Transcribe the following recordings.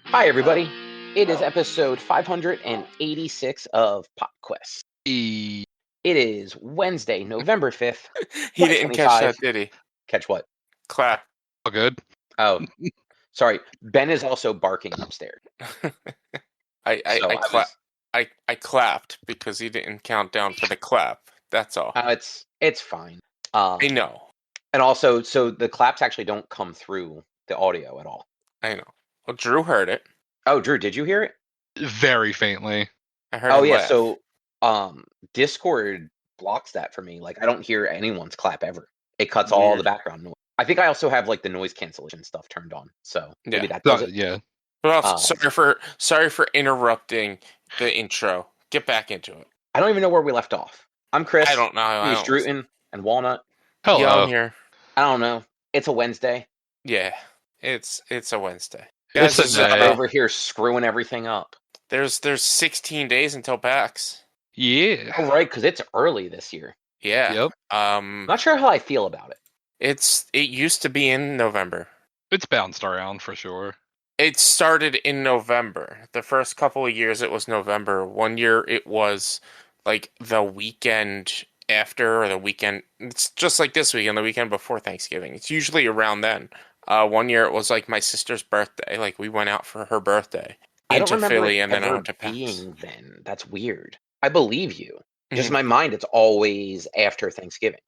Hi, everybody. It is episode 586 of PodQuest. E- It is Wednesday, November 5th, He didn't catch 2025. that, did he? Catch what? Clap. All good. Oh, sorry. Ben is also barking upstairs. So I clapped because he didn't count down for the clap. That's all. it's fine. I know. And also, so the claps actually don't come through the audio at all. I know. Well, Drew heard it. Oh, Drew, did you hear it? Very faintly. I heard Oh, him yeah. laugh. So, Discord blocks that for me. Like, I don't hear anyone's clap ever. It cuts all Weird. the background noise. I think I also have like the noise cancellation stuff turned on. So maybe Yeah. that does it. Yeah. But also, sorry for interrupting the intro. Get back into it. I don't even know where we left off. I'm Chris. I don't know. He's Druten and Walnut. Hello. Yeah, I'm here. I don't know. It's a Wednesday. Yeah. It's a Wednesday. It's Guys, a I'm day. over here screwing everything up. There's 16 days until PAX. Yeah. Oh, right, because it's early this year. Yeah. Yep. Not sure how I feel about it. It used to be in November. It's bounced around for sure. It started in November. The first couple of years it was November. One year it was like the weekend after or the weekend. It's just like this weekend, the weekend before Thanksgiving. It's usually around then. One year it was like my sister's birthday. Like we went out for her birthday I don't into remember Philly it and then ever out to PAX. being then. That's weird. I believe you. Just in Mhm. my mind, it's always after Thanksgiving.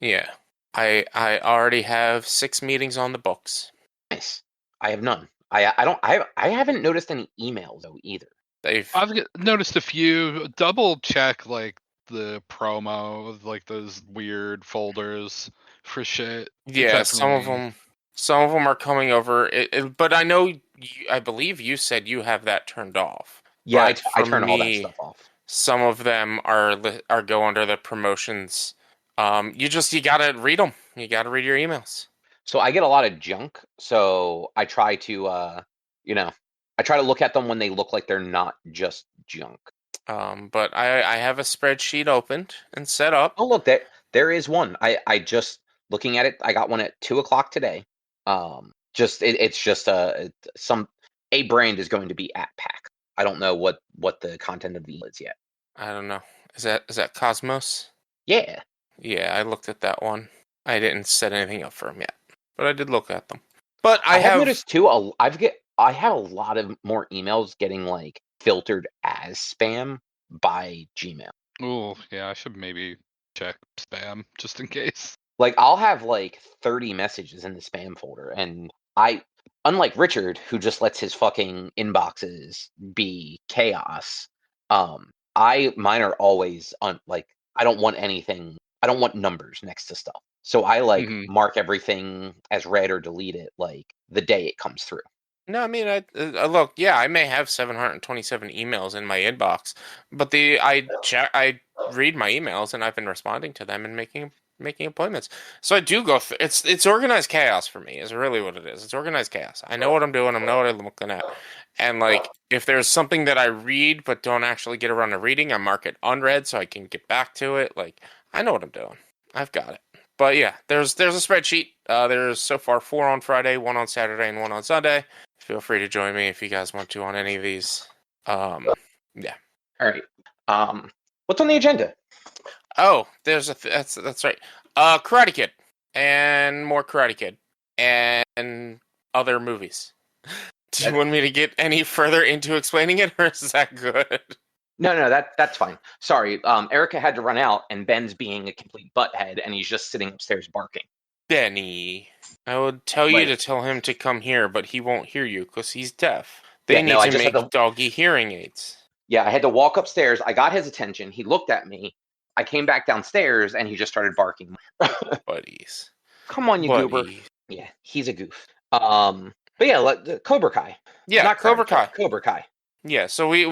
Yeah. I already have 6 meetings on the books. Nice. I have none. I haven't noticed any emails though either. I've noticed a few. Double check like the promo, like those weird folders for shit. Yeah, some of them are coming over. But I know, I believe you said you have that turned off. Yeah, But I for turn all that me, stuff off. some of them are go under the promotions. You gotta read them. You gotta read your emails. So I get a lot of junk. So I try to, I try to look at them when they look like they're not just junk. But I have a spreadsheet opened and set up. Oh, look, there is one. I just looking at it. I got one at 2:00 today. It's just a brand is going to be at PAX. I don't know what the content of the email is yet. I don't know. Is that Cosmos? Yeah. Yeah, I looked at that one. I didn't set anything up for them yet, but I did look at them. But I have noticed too. I have a lot of more emails getting like filtered as spam by Gmail. Oh, yeah, I should maybe check spam just in case. Like I'll have like 30 messages in the spam folder, and unlike Richard, who just lets his fucking inboxes be chaos, mine are always like I don't want anything. I don't want numbers next to stuff. So I like mark everything as read or delete it like the day it comes through. No, I mean, I look. Yeah, I may have 727 emails in my inbox, but I read my emails and I've been responding to them and making appointments. So I do go through. It's organized chaos for me. Is really what it is. It's organized chaos. I know what I'm doing. I know what I'm looking at, and like if there's something that I read but don't actually get around to reading, I mark it unread so I can get back to it. Like I know what I'm doing. I've got it. But yeah, there's a spreadsheet. There's so far 4 on Friday, 1 on Saturday, and 1 on Sunday. Feel free to join me if you guys want to on any of these. Yeah. All right. What's on the agenda? Oh, there's that's right. Karate Kid and more Karate Kid and other movies. Do you want me to get any further into explaining it, or is that good? No, that's fine. Sorry, Erica had to run out, and Ben's being a complete butthead, and he's just sitting upstairs barking. Benny, I would tell you to tell him to come here, but he won't hear you because he's deaf. They need to make doggy hearing aids. Yeah, I had to walk upstairs. I got his attention. He looked at me. I came back downstairs, and he just started barking. Buddies. Come on, you goober. Yeah, he's a goof. But yeah, Cobra Kai. Yeah, not Cobra Kai. Cobra Kai. Yeah, so when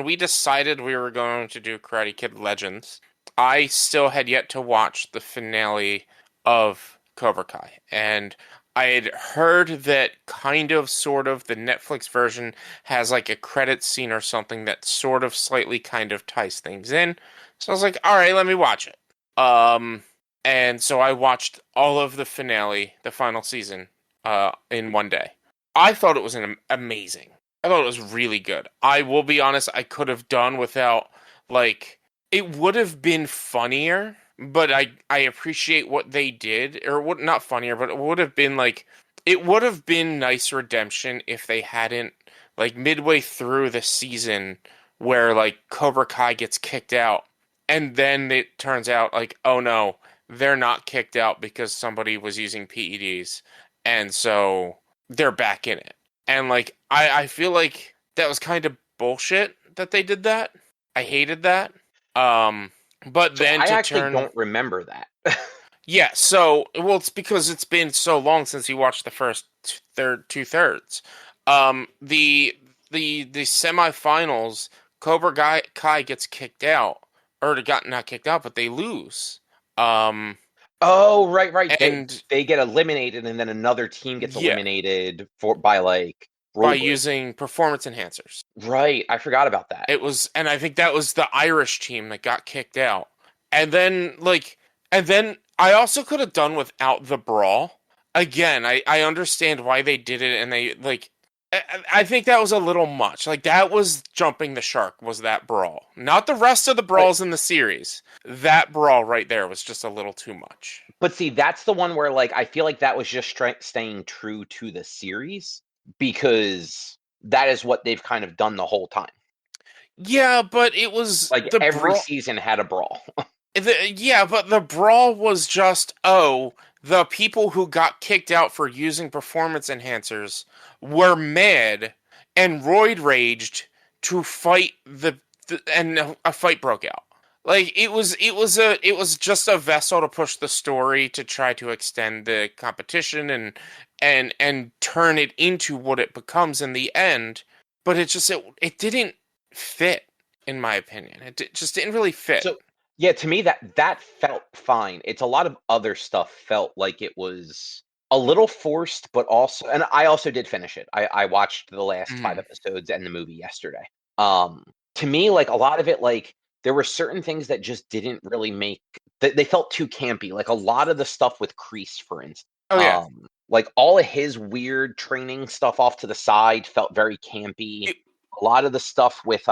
we decided we were going to do Karate Kid Legends, I still had yet to watch the finale of Cobra Kai, and I had heard that kind of, sort of, the Netflix version has like a credit scene or something that sort of slightly kind of ties things in. So I was like, all right, let me watch it. And so I watched all of the finale, the final season, in one day. I thought it was amazing. I thought it was really good. I will be honest, I could have done without, like, it would have been funnier, but I appreciate what they did, or what, not funnier, but it would have been like, it would have been nice redemption if they hadn't, like, midway through the season where, like, Cobra Kai gets kicked out, and then it turns out, like, oh no, they're not kicked out because somebody was using PEDs, and so they're back in it. And, like, I feel like that was kind of bullshit that they did that. I hated that. But So then I to actually turn, don't remember that. yeah. So, well, it's because it's been so long since you watched the first two thirds. The semifinals, Kai gets kicked out, or got not kicked out, but they lose. Oh, right. And They get eliminated, and then another team gets yeah, eliminated by like by rule break. using performance enhancers. Right, I forgot about that. It was, and I think that was the Irish team that got kicked out. And then, like, and then I also could have done without the brawl. Again, I understand why they did it, and they, like, I think that was a little much. Like, that was jumping the shark, was that brawl. Not the rest of the brawls in the series. That brawl right there was just a little too much. But see, that's the one where like I feel like that was just staying true to the series because that is what they've kind of done the whole time. Yeah, but it was Like the every brawl. season had a brawl. Yeah, but the brawl was just, oh, the people who got kicked out for using performance enhancers were mad and roid raged to fight and a fight broke out. Like, it was just a vessel to push the story to try to extend the competition and turn it into what it becomes in the end, but it didn't fit, in my opinion. Just didn't really fit. So yeah, to me that felt fine. It's a lot of other stuff felt like it was a little forced, but also, and I also did finish it. I watched the last 5 episodes and the movie yesterday. To me, like a lot of it, like there were certain things that just didn't really make. They felt too campy. Like a lot of the stuff with Kreese, for instance. Oh yeah. Like all of his weird training stuff off to the side felt very campy. A lot of the stuff with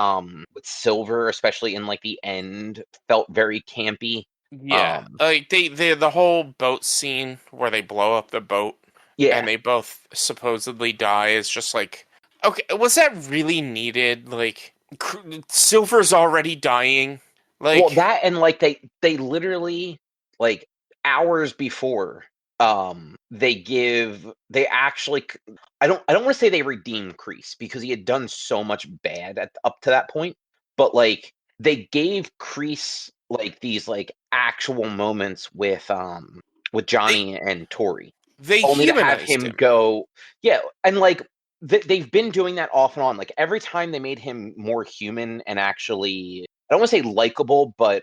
Silver, especially in like the end, felt very campy. Yeah, like the whole boat scene where they blow up the boat, Yeah, and they both supposedly die is just like, okay, was that really needed? Like, Silver's already dying. Like, well, that and like they literally like hours before they actually I don't want to say they redeemed Kreese because he had done so much bad up to that point, but like they gave Kreese like these like actual moments with Johnny and Tori, they only to have humanized him him. go, yeah, and like they've been doing that off and on. Like every time they made him more human and actually, I don't want to say likable, but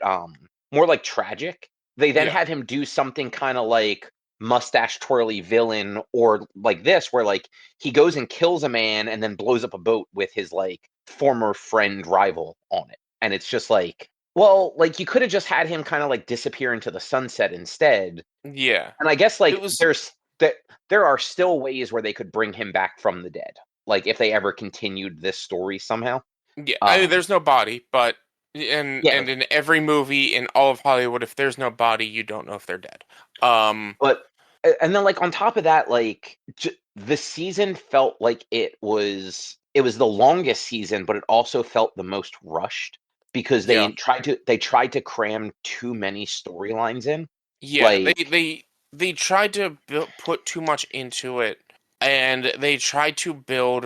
more like tragic. They then Yeah, have him do something kind of like mustache twirly villain, or like this, where like he goes and kills a man and then blows up a boat with his like former friend rival on it, and it's just like, well, like you could have just had him kind of like disappear into the sunset instead. yeah. And I guess It like was, there are still ways where they could bring him back from the dead, like if they ever continued this story somehow. yeah. I mean, Um, there's no body, but and yeah, and in every movie in all of Hollywood, if there's no body, you don't know if they're dead. Um, but and then like on top of that, like the season felt like it was the longest season, but it also felt the most rushed because yeah. they tried to cram too many storylines in. Yeah, Like they tried to put too much into it, and they tried to build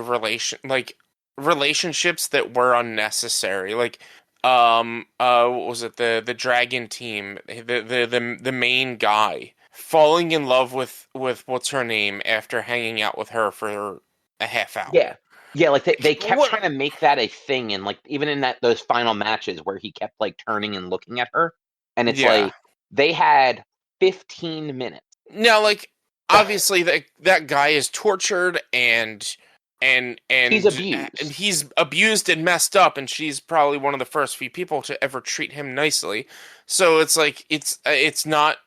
relationships that were unnecessary. Like, what was it, the dragon team, the main guy falling in love with what's her name after hanging out with her for a half hour. yeah. Yeah, like they kept What? trying to make that a thing, and like even in those final matches where he kept like turning and looking at her, and it's Yeah. like they had 15 minutes. Now, like, obviously that guy is tortured and He's and and abused. he's abused and messed up, and she's probably one of the first few people to ever treat him nicely. So it's like it's not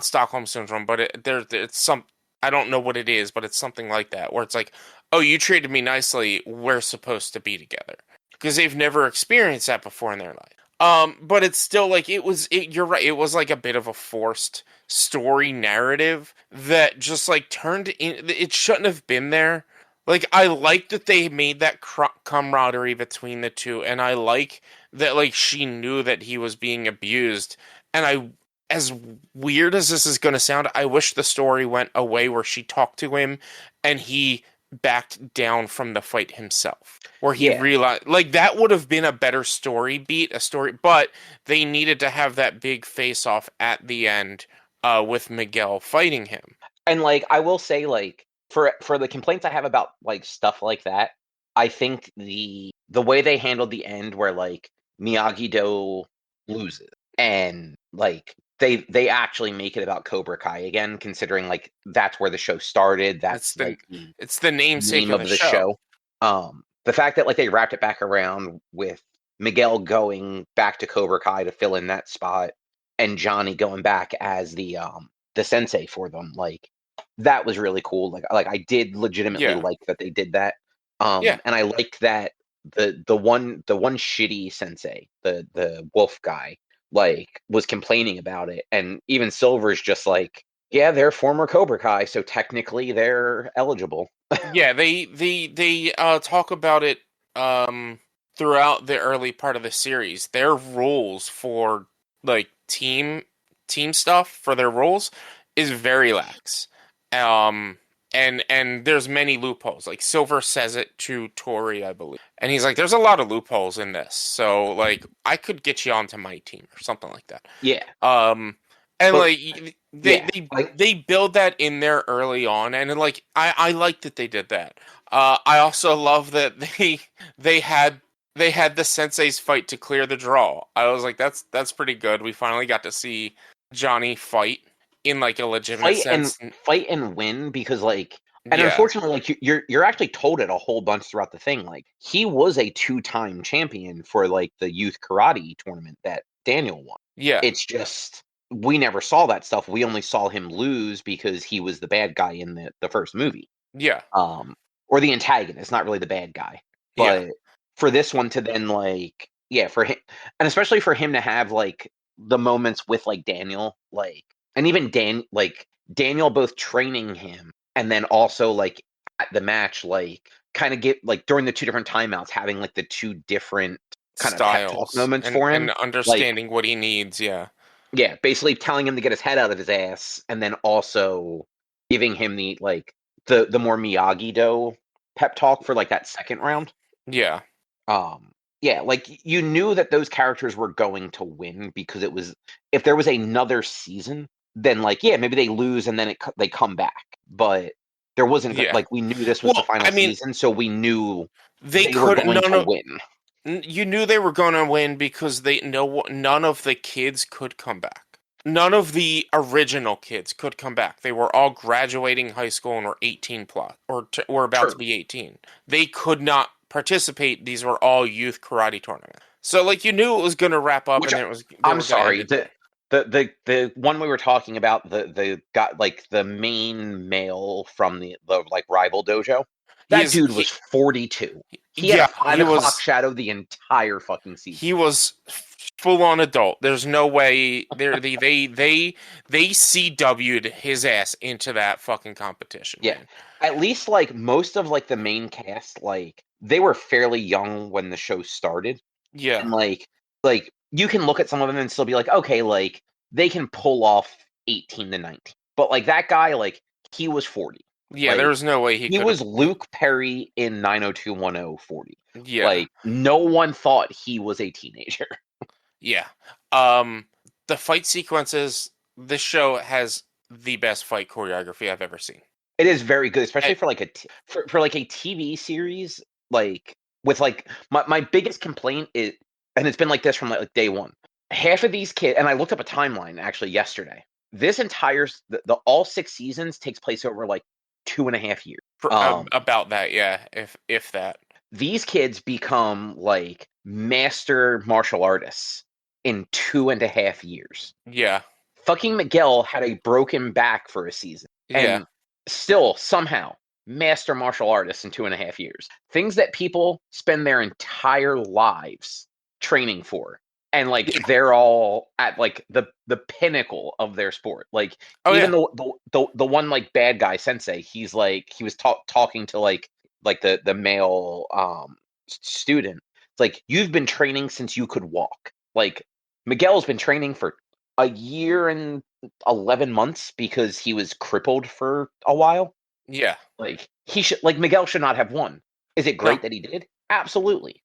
Stockholm syndrome, but it's some, I don't know what it is, but it's something like that where it's like, oh, you treated me nicely, we're supposed to be together. Because they've never experienced that before in their life. But it's still like you're right, it was like a bit of a forced story narrative that just like turned in, it shouldn't have been there. Like, I like that they made that camaraderie between the two, and I like that, like, she knew that he was being abused. And as weird as this is going to sound, I wish the story went a way where she talked to him and he backed down from the fight himself, where he Yeah. realized, like, that would have been a better story beat, a story, but they needed to have that big face off at the end, with Miguel fighting him. And like I will say, like for the complaints I have about like stuff like that, I think the way they handled the end where like Miyagi-Do loses and like they actually make it about Cobra Kai again, considering like that's where the show started. It's That's the like the it's the namesake name of of the the show. show. The fact that like they wrapped it back around with Miguel going back to Cobra Kai to fill in that spot, and Johnny going back as the sensei for them, like that was really cool. Like I did legitimately Yeah, like that they did that. yeah, And I liked that the one shitty sensei, the wolf guy, like was complaining about it, and even Silver's just like, yeah, they're former Cobra Kai, so technically they're eligible. yeah. They talk about it throughout the early part of the series. Their rules for like team stuff for their rules is very lax. Um and there's many loopholes. Like, Silver says it to Tori, I believe. And he's like, there's a lot of loopholes in this. So like, I could get you onto my team or something like that. Yeah, And but like, they yeah, they like they build that in there early on, and like, I like that they did that. I also love that they had they had the senseis fight to clear the draw. I was like, that's pretty good. We finally got to see Johnny fight in like a legitimate fight and sense. fight and win because like, and Yeah, unfortunately like you're actually told it a whole bunch throughout the thing, like he was a two-time champion for like the youth karate tournament that Daniel won. yeah, It's just we never saw that stuff. We only saw him lose because he was the bad guy in the first movie, yeah, um or the antagonist, not really the bad guy. yeah, But for this one to then like, yeah, for him, and especially for him to have like the moments with like Daniel, like, and even Daniel both training him and then also like at the match, like kind of get like during the two different timeouts having like the two different kind of pep talk styles moments for and him, like, understanding what he needs. Yeah, yeah, basically telling him to get his head out of his ass, and then also giving him the like the more Miyagi Do pep talk for like that second round. yeah, Yeah, like you knew that those characters were going to win because it was, if there was another season, then like, yeah, maybe they lose and then they come back, but there wasn't yeah. like, we knew this was the Well, final I mean, season, so we knew they they were could going no to no. win. You knew they were going to win because they know none of the kids could come back. None of the original kids could come back. They were all graduating high school and were 18 plus, or were about to True. be 18. They could not participate. These were all youth karate tournaments. So like, you knew it was going to wrap up, Which and they I'm were going to end sorry, it there. the one we were talking about, the got like the main male from the like rival dojo. He That is dude was he 42. He had a yeah, 5 o'clock shadow the entire fucking season. he was full on adult. There's no way they CW'd his ass into that fucking competition, Yeah. man. At least like most of like the main cast, like they were fairly young when the show started. Yeah. And like you can look at some of them and still be like, okay, like they can pull off 18 to 19. But like that guy, like he was 40. Yeah, there Like was no way he he could have. was Luke Perry in 90210 40. Yeah, Like no one thought he was a teenager. yeah. Um, the fight sequences. This show has the best fight choreography I've ever seen. It is very good, especially And, for like for like a TV series. Like with like my biggest complaint is, and it's been like this from like day one. Half of these kids, and I looked up a timeline actually yesterday. This entire the all 6 seasons takes place over like 2.5 years. about that, yeah. If that. These kids become like master martial artists in 2.5 years. Yeah, Fucking Miguel had a broken back for a season, yeah, and still somehow master martial artists in 2.5 years. Things that people spend their entire lives training for. And like they're all at like the pinnacle of their sport. Like Oh even yeah. the one like bad guy sensei, he's like he was talking to like the male student. It's like you've been training since you could walk. Like Miguel's been training for a year and 11 months because he was crippled for a while. Yeah. Like he should like Miguel should not have won. Is it No. great that he did? Absolutely.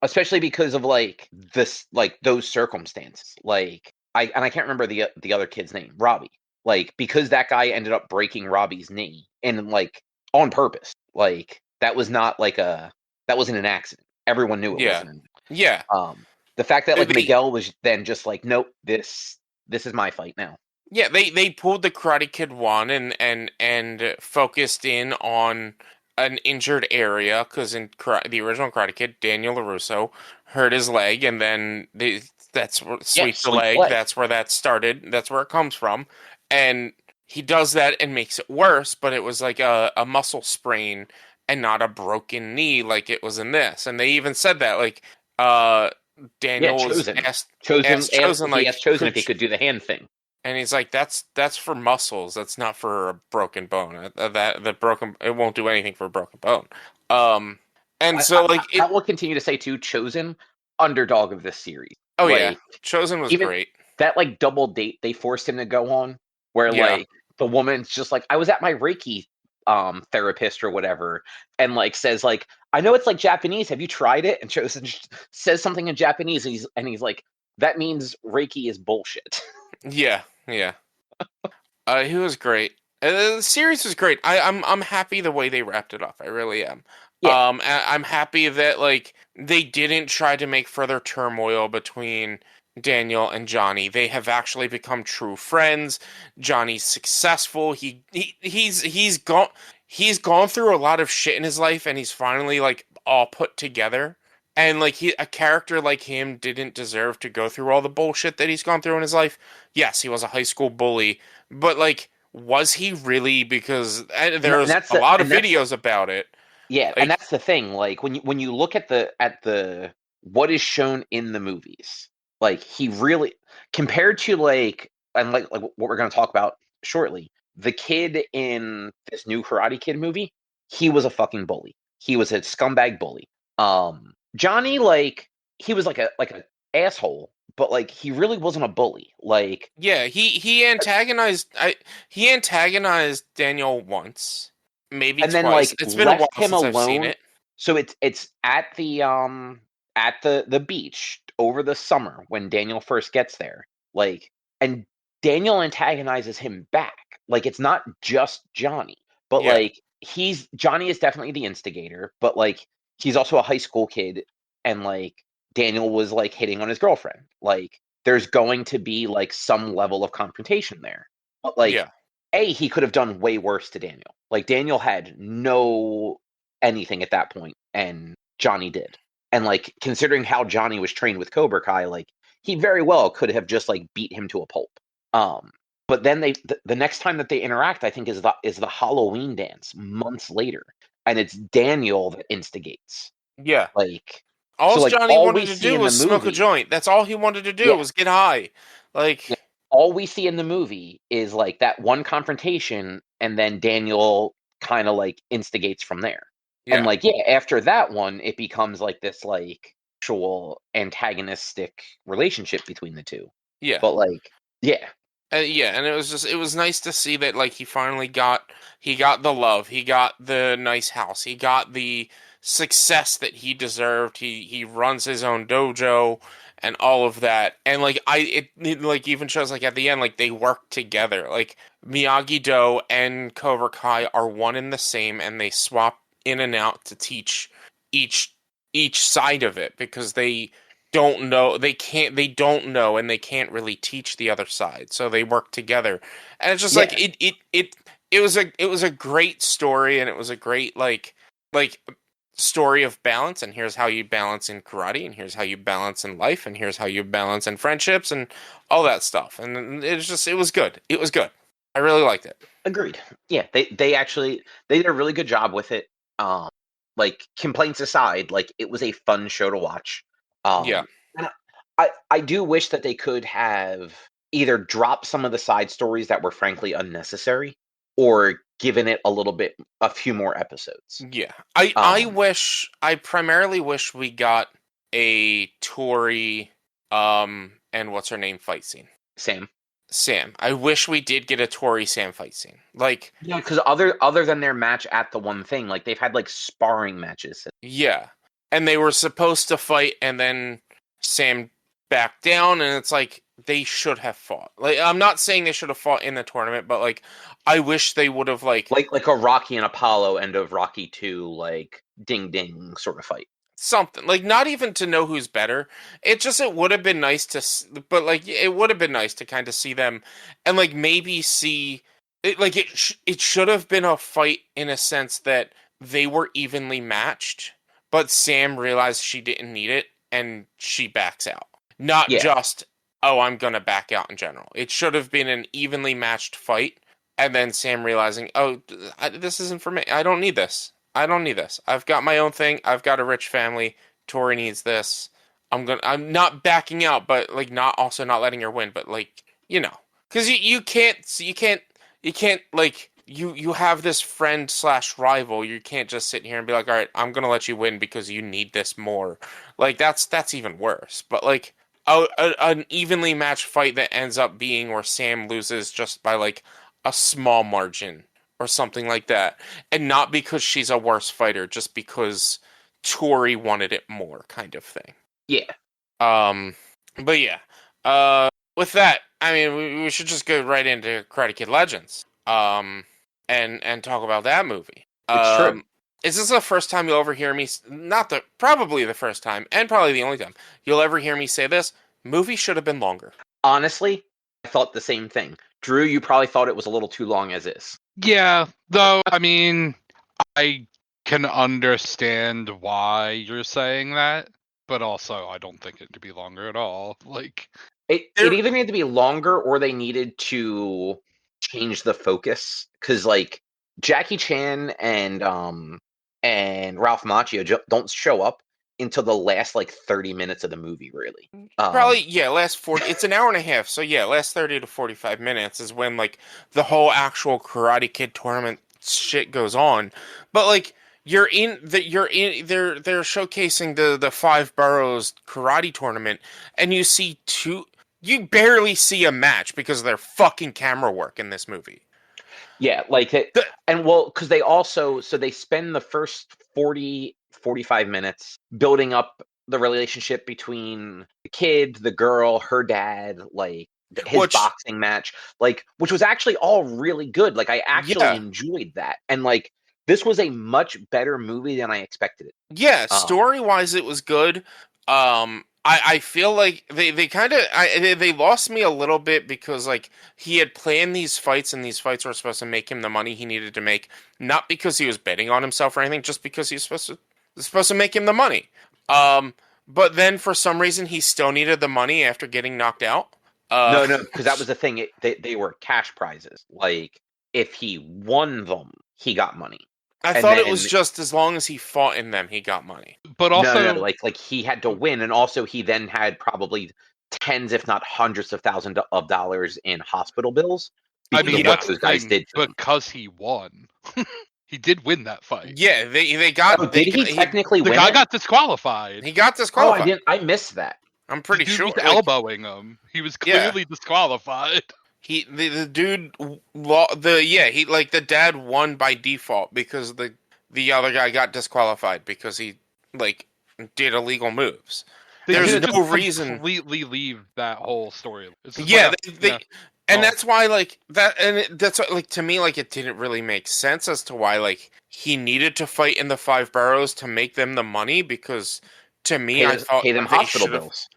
Especially because of like this like those circumstances. Like I can't remember the other kid's name, Robbie. Like because that guy ended up breaking Robbie's knee and like on purpose. Like that was not like that wasn't an accident. Everyone knew it Yeah. wasn't. Yeah. The fact that like They Miguel was then just like, nope, this is my fight now. Yeah, they pulled the Karate Kid one and focused in on an injured area because in the original Karate Kid, Daniel LaRusso hurt his leg, and then that's where Yeah, sweep the sleep leg. leg. That's where that started. That's where it comes from, and he does that and makes it worse. But it was like a muscle sprain and not a broken knee like it was in this. And they even said that like Yeah, Daniel was Chosen. asked Chosen Chosen he asked like Chosen if he could do the hand thing. and he's like, "That's for muscles. That's not for a broken bone. That the broken it won't do anything for a broken bone." Um, and so like I will continue to say too, Chosen, underdog of this series. oh yeah, Like Chosen was even great. that like double date they forced him to go on, where Yeah, like the woman's just like, I was at my Reiki therapist or whatever, and like says like, I know it's like Japanese. Have you tried it? And Chosen says something in Japanese, and he's like, that means Reiki is bullshit. yeah, yeah. He was great. The series was great. I'm happy the way they wrapped it up. I really am. Yeah. I'm happy that like they didn't try to make further turmoil between Daniel and Johnny. They have actually become true friends. Johnny's successful. He's gone through a lot of shit in his life, and he's finally like all put together. And like a character like him didn't deserve to go through all the bullshit that he's gone through in his life. Yes, he was a high school bully, but like, was he really? Because And there's a lot of videos about it. yeah, and Like, that's the thing. Like when you look at the what is shown in the movies, like he really compared to like what we're going to talk about shortly, the kid in this new Karate Kid movie, he was a fucking bully. He was a scumbag bully. Johnny, like he was like a asshole, but like he really wasn't a bully. Like yeah, he antagonized Daniel once, maybe and then twice. like It's been a while left him since I've seen alone. it. So it's at the beach over the summer when Daniel first gets there. Like and Daniel antagonizes him back. Like it's not just Johnny, but Yeah, like he's Johnny is definitely the instigator, but like he's also a high school kid and like Daniel was like hitting on his girlfriend. Like there's going to be like some level of confrontation there. But like yeah, he could have done way worse to Daniel. Like Daniel had no anything at that point, and Johnny did. And like considering how Johnny was trained with Cobra Kai, like he very well could have just like beat him to a pulp. Um, but then the next time that they interact, I think is the Halloween dance months later, and it's Daniel that instigates. yeah. Like so, All like Johnny all we wanted to see do in the was smoke a movie, joint. That's all he wanted to do yeah, was get high. Like, yeah, all we see in the movie is like that one confrontation, and then Daniel kind of like instigates from there. And yeah, like yeah, after that one, it becomes like this like actual antagonistic relationship between the two. yeah. But like yeah, Yeah, and it was nice to see that like he got the love, he got the nice house, he got the success that he deserved. He runs his own dojo and all of that. And like it like even shows like at the end like they work together. Like Miyagi-Do and Cobra Kai are one and the same, and they swap in and out to teach each each side of it because they don't know and they can't really teach the other side, so they work together. And it's just like yeah, it was a great story, and it was a great like story of balance, and here's how you balance in karate, and here's how you balance in life, and here's how you balance in friendships and all that stuff. And it was good. I really liked it. Agreed. Yeah, they actually they did a really good job with it. Like complaints aside, like it was a fun show to watch. Yeah. And I do wish that they could have either dropped some of the side stories that were frankly unnecessary, or given it a few more episodes. Yeah. I Um, wish, I primarily wish we got a Tori, and what's her name fight scene. Sam. Sam. I wish we did get a Tori Sam fight scene. Like, Yeah, because other than their match at the one thing, like they've had like sparring matches. yeah. And they were supposed to fight, and then Sam backed down, and it's like, they should have fought. Like, I'm not saying they should have fought in the tournament, but like, I wish they would have Like a Rocky and Apollo end of Rocky 2, like ding ding sort of fight. something, like, not even to know who's better. It would have been nice to, but like, it would have been nice to kind of see them, and like maybe see it. Like, it should have been a fight in a sense that they were evenly matched, but Sam realized she didn't need it and she backs out. Not Yeah, just, oh, I'm gonna back out in general. It should have been an evenly matched fight, and then Sam realizing, oh, this isn't for me. I don't need this. I don't need this. I've got my own thing. I've got a rich family. Tori needs this. I'm not backing out, but like, not also not letting her win, but like, because you can't like, you have this friend slash rival. You can't just sit here and be like, all right, I'm gonna let you win because you need this more. Like, that's even worse. But like, an evenly matched fight that ends up being where Sam loses just by like a small margin or something like that, and not because she's a worse fighter, just because Tori wanted it more, kind of thing. yeah. But yeah, with that, I mean, we should just go right into Karate Kid Legends, and talk about that movie. It's true. Is this the first time you'll ever hear me? Probably the first time, and probably the only time you'll ever hear me say this. Movie should have been longer. Honestly, I thought the same thing. Drew, you probably thought it was a little too long as is. Yeah, though, I mean, I can understand why you're saying that, but also I don't think it to be longer at all. Like, It either needed to be longer or they needed to change the focus, because like Jackie Chan and Ralph Macchio don't show up until the last like 30 minutes of the movie, really. Probably, yeah, last 40, it's an hour and a half, so yeah, last 30 to 45 minutes is when, like, the whole actual Karate Kid tournament shit goes on. But, like, they're showcasing the Five Boroughs Karate tournament, and you barely see a match because of their fucking camera work in this movie. Yeah, like and well, because they spend the first 45 minutes building up the relationship between the kid, the girl, her dad, like his boxing match, like, which was actually all really good. Like, I actually enjoyed that, and like this was a much better movie than I expected it. Yeah, story wise, it was good. I feel like they lost me a little bit because, like, he had planned these fights, and these fights were supposed to make him the money he needed to make, not because he was betting on himself or anything, just because he was supposed to make him the money. But then for some reason he still needed the money after getting knocked out. No, because that was the thing. They were cash prizes. Like, if he won them, he got money. I thought it was just as long as he fought in them, he got money. But also, no, like he had to win, and also he then had probably tens, if not hundreds of thousands of dollars in hospital bills. I mean, that's those guys did because he won. He did win that fight. Yeah, they got. Oh, did he technically win? The guy got disqualified. He got disqualified. Oh, I missed that. I'm pretty sure. He was elbowing him. He was clearly disqualified. The dude, the dad won by default because the other guy got disqualified because he, like, did illegal moves. There's no reason completely leave that whole story. And that's why, like, that's like, to me, like, it didn't really make sense as to why, like, he needed to fight in the Five Boroughs to make them the money, because to me, I thought pay them hospital bills.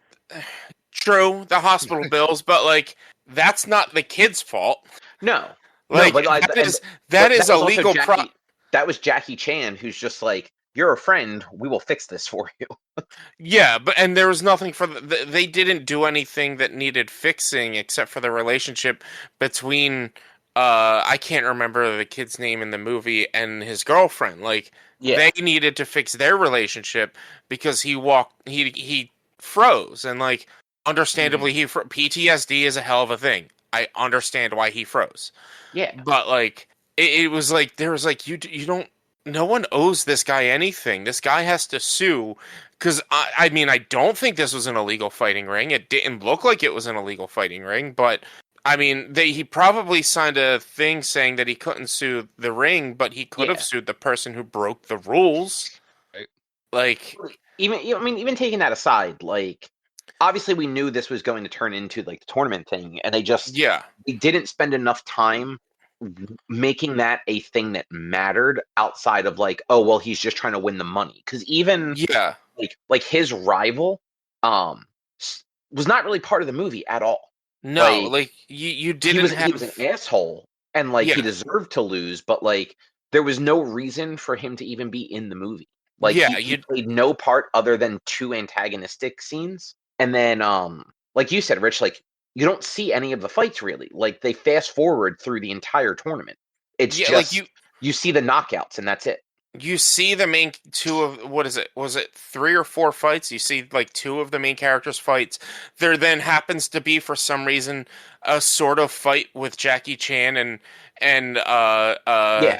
True, the hospital bills, but like, that's not the kid's fault. No, like, but that is a legal problem. That was Jackie Chan, who's just like, you're a friend, we will fix this for you. Yeah, and there was nothing they didn't do anything that needed fixing except for the relationship between I can't remember the kid's name in the movie, and his girlfriend. Like, Yeah. they needed to fix their relationship because he froze, and like, understandably, PTSD is a hell of a thing. I understand why he froze, Yeah. but like, it was like there was like you don't. No one owes this guy anything. This guy has to sue because I mean, I don't think this was an illegal fighting ring. It didn't look like it was an illegal fighting ring, but I mean, he probably signed a thing saying that he couldn't sue the ring, but he could have Yeah. sued the person who broke the rules. Right. Like, Even taking that aside, like, obviously we knew this was going to turn into like the tournament thing, and yeah, they didn't spend enough time making that a thing that mattered outside of like, oh well, he's just trying to win the money. Because even yeah, like his rival, was not really part of the movie at all. no, Like, like you he didn't was have, an asshole, and like he yeah, deserved to lose, but like there was no reason for him to even be in the movie. Like yeah, he played no part other than two antagonistic scenes. And then like you said, Rich, like you don't see any of the fights really. Like they fast forward through the entire tournament. It's yeah, like just you see the knockouts and that's it. you see the main two of what is it? Was it 3 or 4 fights? You see like two of the main characters' fights. There then happens to be for some reason a sort of fight with Jackie Chan and Yeah.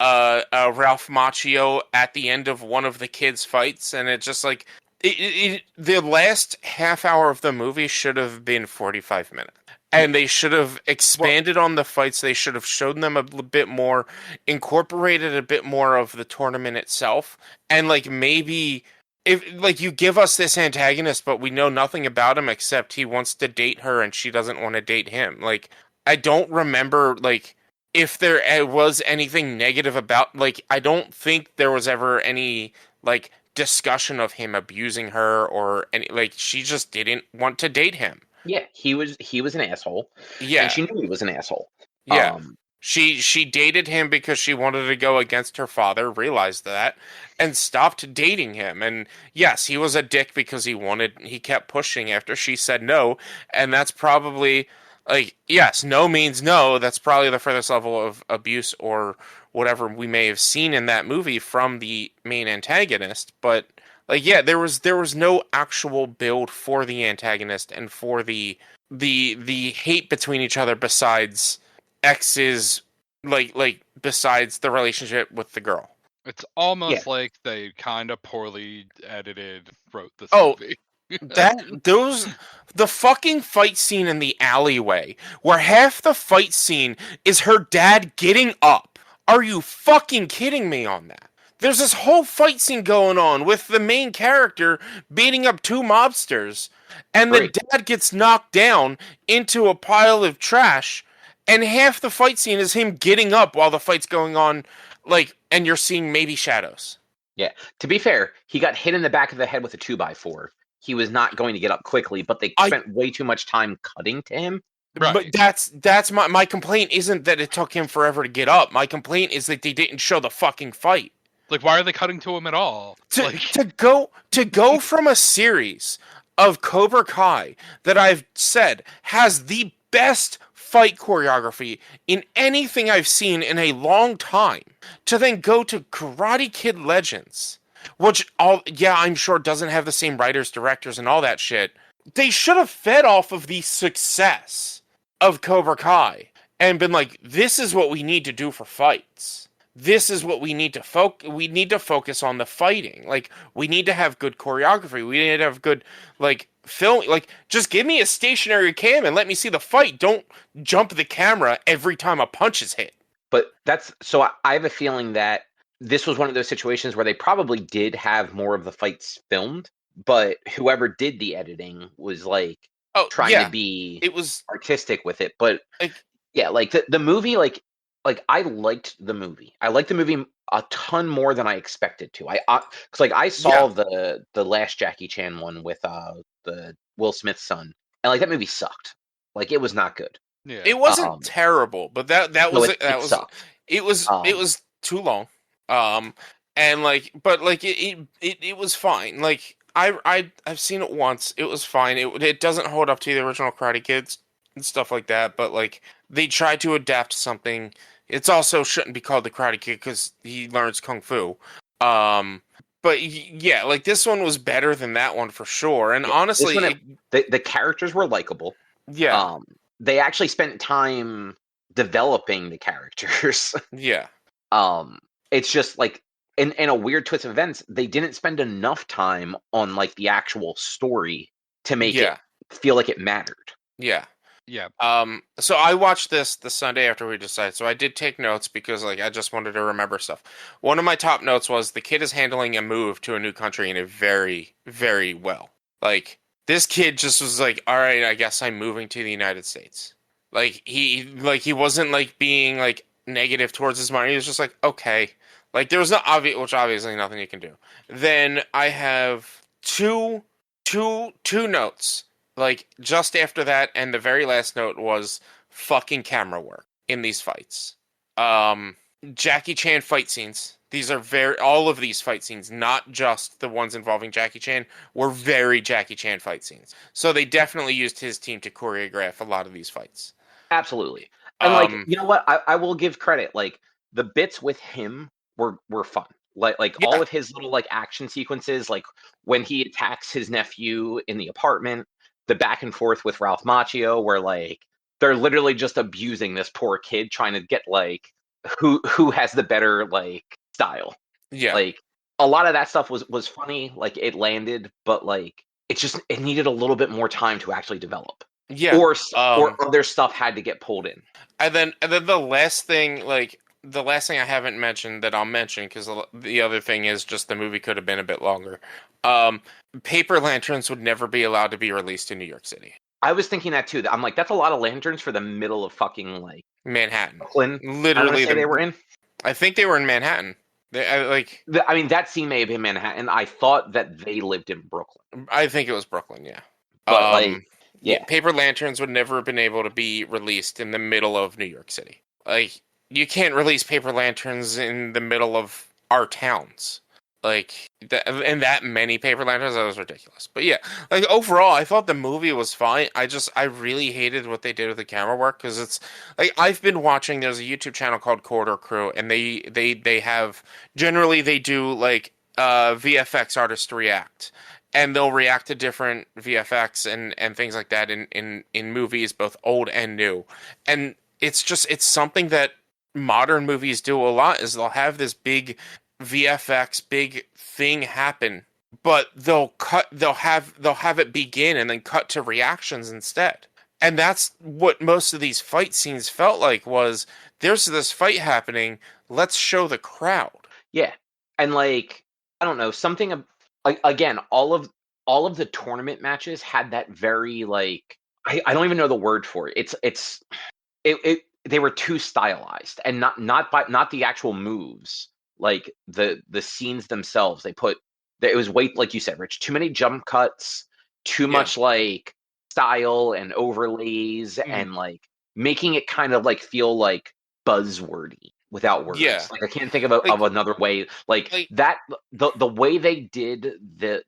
Ralph Macchio at the end of one of the kids' fights, and it just like the last half hour of the movie should have been 45 minutes. And they should have expanded on the fights. They should have shown them a bit more, incorporated a bit more of the tournament itself, and like maybe if like you give us this antagonist, but we know nothing about him except he wants to date her and she doesn't want to date him. Like I don't remember like if there was anything negative about like I don't think there was ever any like discussion of him abusing her or any like she just didn't want to date him. Yeah, he was an asshole, and Yeah. she knew he was an asshole. Yeah. Um, She dated him because she wanted to go against her father, realized that, and stopped dating him. And yes, he was a dick because he kept pushing after she said no, and that's probably like yes, no means no. That's probably the furthest level of abuse or whatever we may have seen in that movie from the main antagonist, but like yeah, there was no actual build for the antagonist and for the hate between each other besides X's like besides the relationship with the girl. It's almost Yeah. like they kind of poorly wrote this Oh, movie. the fucking fight scene in the alleyway where half the fight scene is her dad getting up. Are you fucking kidding me on that? There's this whole fight scene going on with the main character beating up two mobsters, and the Great. dad gets knocked down into a pile of trash, and half the fight scene is him getting up while the fight's going on, like, and you're seeing maybe shadows. Yeah. To be fair, he got hit in the back of the head with a 2x4. He was not going to get up quickly, but they spent way too much time cutting to him. Right. But that's my complaint isn't that it took him forever to get up. My complaint is that they didn't show the fucking fight. Like, why are they cutting to him at all? To go from a series of Cobra Kai that I've said has the best fight choreography in anything I've seen in a long time to then go to Karate Kid Legends, which I'm sure doesn't have the same writers, directors, and all that shit. They should have fed off of the success of Cobra Kai and been like, this is what we need to do for fights. This is what we need to we need to focus on the fighting. Like we need to have good choreography. We need to have good like film. Like just give me a stationary cam and let me see the fight. Don't jump the camera every time a punch is hit. But that's so I have a feeling that this was one of those situations where they probably did have more of the fights filmed, but whoever did the editing was like trying to be it was artistic with it. But like yeah, like the movie, like I liked the movie. I liked the movie a ton more than I expected to. Because like I saw the last Jackie Chan one with the Will Smith son, and like that movie sucked. Like it was not good. Yeah. It wasn't terrible, but that No, was it that was sucked. it was too long. And like but like it was fine. Like I've seen it once. It was fine. It doesn't hold up to the original Karate Kids. and stuff like that. But like they tried to adapt something. It's also shouldn't be called the Karate Kid because he learns kung fu. Um, but yeah, like this one was better than that one for sure. And Yeah, this one, honestly, the characters were likable. yeah, They actually spent time developing the characters. yeah, um, it's just like in a weird twist of events, they didn't spend enough time on like the actual story to make it yeah, feel like it mattered. yeah. Yeah. So I watched this the Sunday after we decided. So I did take notes because like I just wanted to remember stuff. One of my top notes was the kid is handling a move to a new country in a very, very well. Like this kid just was like, all right, I guess I'm moving to the United States. He wasn't like being like negative towards his mind. He was just like, okay. Like there was no obvious, which obviously nothing you can do. Then I have two notes like just after that, and the very last note was fucking camera work in these fights. Um, Jackie Chan fight scenes. These are all of these fight scenes, not just the ones involving Jackie Chan, were very Jackie Chan fight scenes. So they definitely used his team to choreograph a lot of these fights. Absolutely. And like, Um, you know what? I will give credit. Like the bits with him were fun. Like all yeah, of his little like action sequences, like when he attacks his nephew in the apartment, the back and forth with Ralph Macchio, where like they're literally just abusing this poor kid, trying to get like who has the better like style. yeah, Like a lot of that stuff was funny. Like it landed, but like it needed a little bit more time to actually develop, yeah. or other stuff had to get pulled in. And then the last thing, like the last thing I haven't mentioned that I'll mention because the other thing is just the movie could have been a bit longer. Um, Paper lanterns would never be allowed to be released in New York City, I was thinking that too. I'm like, that's a lot of lanterns for the middle of fucking like Manhattan. Brooklyn. I want to Literally, say they were in. I think they were in Manhattan. Like I mean, that scene may have been Manhattan. I thought that they lived in Brooklyn, I think it was Brooklyn. Yeah. but like, Yeah. yeah, Paper lanterns would never have been able to be released in the middle of New York City. Like you can't release paper lanterns in the middle of our towns. Like and that many paper lanterns, that was ridiculous. But yeah, like overall, I thought the movie was fine. I really hated what they did with the camera work because it's like I've been watching. There's a YouTube channel called Corridor Crew, and they have generally they do like VFX artists react, and they'll react to different VFX and things like that in movies, both old and new, and it's something that modern movies do a lot is they'll have this big VFX big thing happen, but they'll have it begin and then cut to reactions instead. And that's what most of these fight scenes felt like was there's this fight happening, let's show the crowd. yeah, and like I don't know something. Again, all of the tournament matches had that very like I don't even know the word for it. It they were too stylized and not the actual moves, like the scenes themselves. It was way, like you said, Rich, too many jump cuts, too Yeah. much like style and overlays, and like making it kind of like feel like buzzwordy without words. Yeah. Like I can't think Like- of another way like that. The way they did the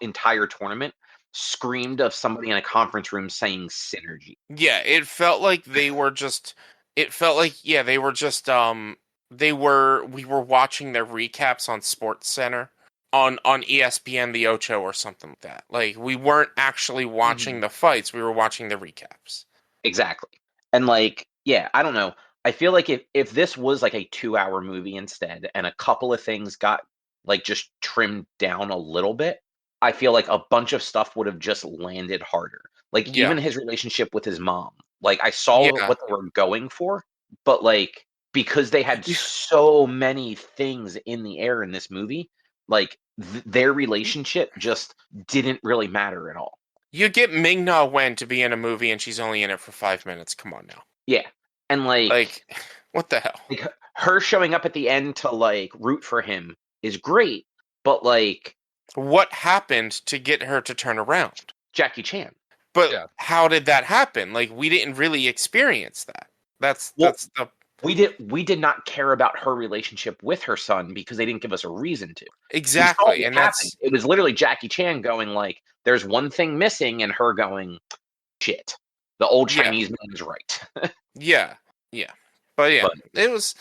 entire tournament screamed of somebody in a conference room saying synergy. Yeah, it felt like they were just it felt like yeah, they were just we were watching their recaps on Sports Center on ESPN the Ocho or something like that. Like we weren't actually watching the fights, we were watching the recaps. Exactly. And like, yeah, I don't know. I feel like if this was like a 2-hour movie instead and a couple of things got like just trimmed down a little bit, I feel like a bunch of stuff would have just landed harder. Like Yeah. even his relationship with his mom. Like I saw Yeah. what they were going for, but like because they had so many things in the air in this movie, like their relationship just didn't really matter at all. You get Ming Na Wen to be in a movie and she's only in it for 5 minutes. Come on now. Yeah. And Like what the hell? like her showing up at the end to like root for him is great, but like What happened to get her to turn around? Jackie Chan. But Yeah. how did that happen? Like we didn't really experience that. That's Well, the we did not care about her relationship with her son because they didn't give us a reason to. We saw exactly, what and happened. that's It was literally Jackie Chan going like, "There's one thing missing," and her going, "Shit." The old Yeah. Chinese man is right. Yeah, yeah, but yeah, But- it was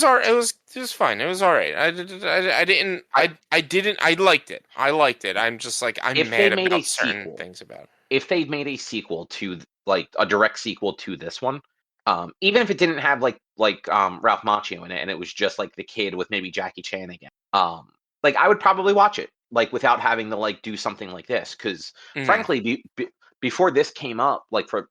alright. It was fine. It was all right. I liked it. I liked it. I'm just like I'm If they mad made a about certain sequel, things about it. if they made a sequel to like a direct sequel to this one, even if it didn't have Ralph Macchio in it, and it was just like the kid with maybe Jackie Chan again, like I would probably watch it like without having to like do something like this because Mhm. frankly, before this came up, like for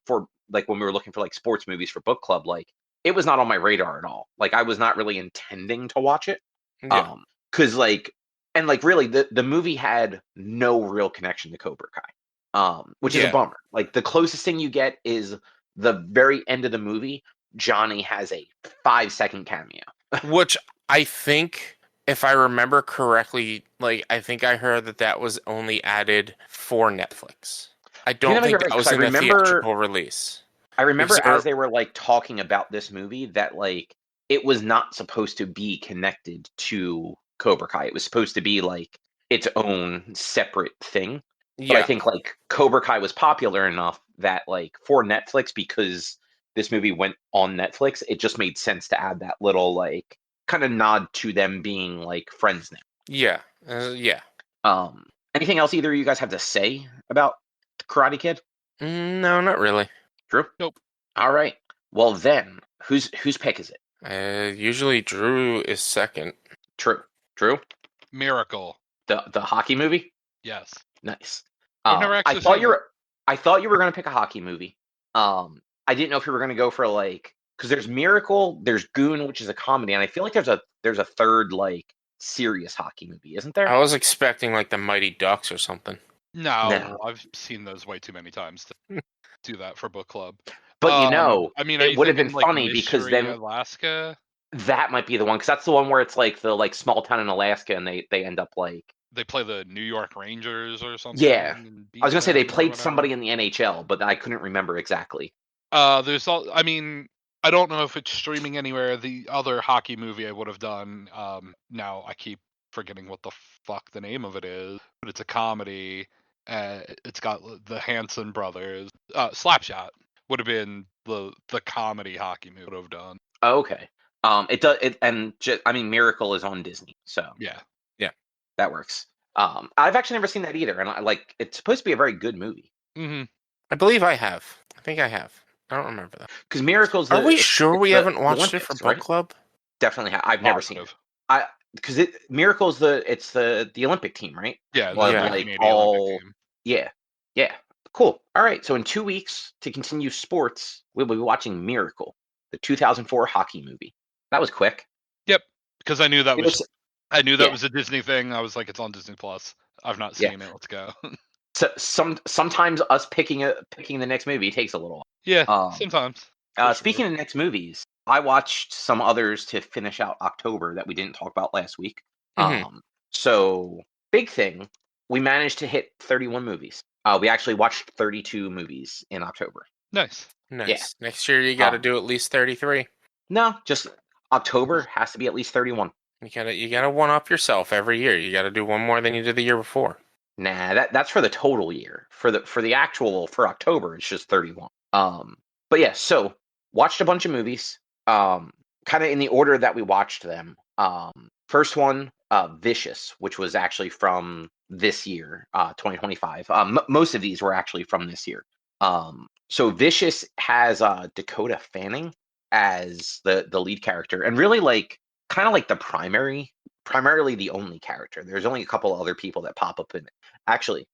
like when we were looking for like sports movies for book club, like it was not on my radar at all. Like I was not really intending to watch it, Yeah, because like and like really the movie had no real connection to Cobra Kai, which is a Yeah. bummer. Like the closest thing you get is the very end of the movie. Johnny has a 5-second cameo. which I think, if I remember correctly, like I think I heard that was only added for Netflix. I don't know, think you're right, that was 'cause I in the remember- theatrical release. I remember Because there- as they were like talking about this movie that like it was not supposed to be connected to Cobra Kai. It was supposed to be like its own separate thing. But I Yeah, think like Cobra Kai was popular enough that like for Netflix, because this movie went on Netflix, it just made sense to add that little like kind of nod to them being like friends now. yeah, yeah. Anything else either of you guys have to say about Karate Kid? No, not really. Drew? Nope. All right. Well then, whose pick is it? Usually Drew is second. True. Drew? Miracle. The hockey movie? Yes. Nice. I've never I actually thought seen you were going to pick a hockey movie. I didn't know if you were going to go for like because there's Miracle, there's Goon, which is a comedy, and I feel like there's a third like serious hockey movie, isn't there? I was expecting like the Mighty Ducks or something. No, I've seen those way too many times to do that for book club. But I mean, it would have been like, funny because Mystery then Alaska. that might be the one because that's the one where it's like the like small town in Alaska and they end up like They play the New York Rangers or something. Yeah. and I was gonna say they beat them or played whatever. somebody in the NHL, but I couldn't remember exactly. There's all. I mean, I don't know if it's streaming anywhere. The other hockey movie I would have done. Now I keep forgetting what the fuck the name of it is, but it's a comedy. It's got the Hanson brothers. Slapshot would have been the comedy hockey movie I would have done. Oh, okay. It does it, and I mean, Miracle is on Disney, so Yeah. that works. I've actually never seen that either, and it's supposed to be a very good movie Mm-hmm. I believe I have. I think I have. I don't remember that. because Miracle's. Are we sure we haven't watched it Olympics, for book right? club? Definitely, I've never seen it. Positive. Because Miracle's the Olympic team, right? Yeah. Well, Yeah. The like Canadian all. Olympic team. Yeah. Cool. All right. So in 2 weeks to continue sports, we'll be watching Miracle, the 2004 hockey movie. That was quick. Because I knew that It was. was- I knew that yeah. was a Disney thing. I was like, it's on Disney Plus. I've not seen it. Let's go. So sometimes us picking the next movie takes a little while. Yeah. Sometimes. For Speaking sure. of next movies, I watched some others to finish out October that we didn't talk about last week. Mhm. So big thing, we managed to hit 31 movies. We actually watched 32 movies in October. Nice. Nice. Yeah. Next year you got to Um, do at least 33. No, just October has to be at least 31. You gotta one up yourself every year. You got to do one more than you did the year before. Nah, that's for the total year. For the actual for October, it's just 31. But yeah, so watched a bunch of movies. Kind of in the order that we watched them. First one, Vicious, which was actually from this year, 2025. Most of these were actually from this year. So Vicious has Dakota Fanning as the lead character, and really like kind of like the primarily the only character. There's only a couple other people that pop up in it. Actually,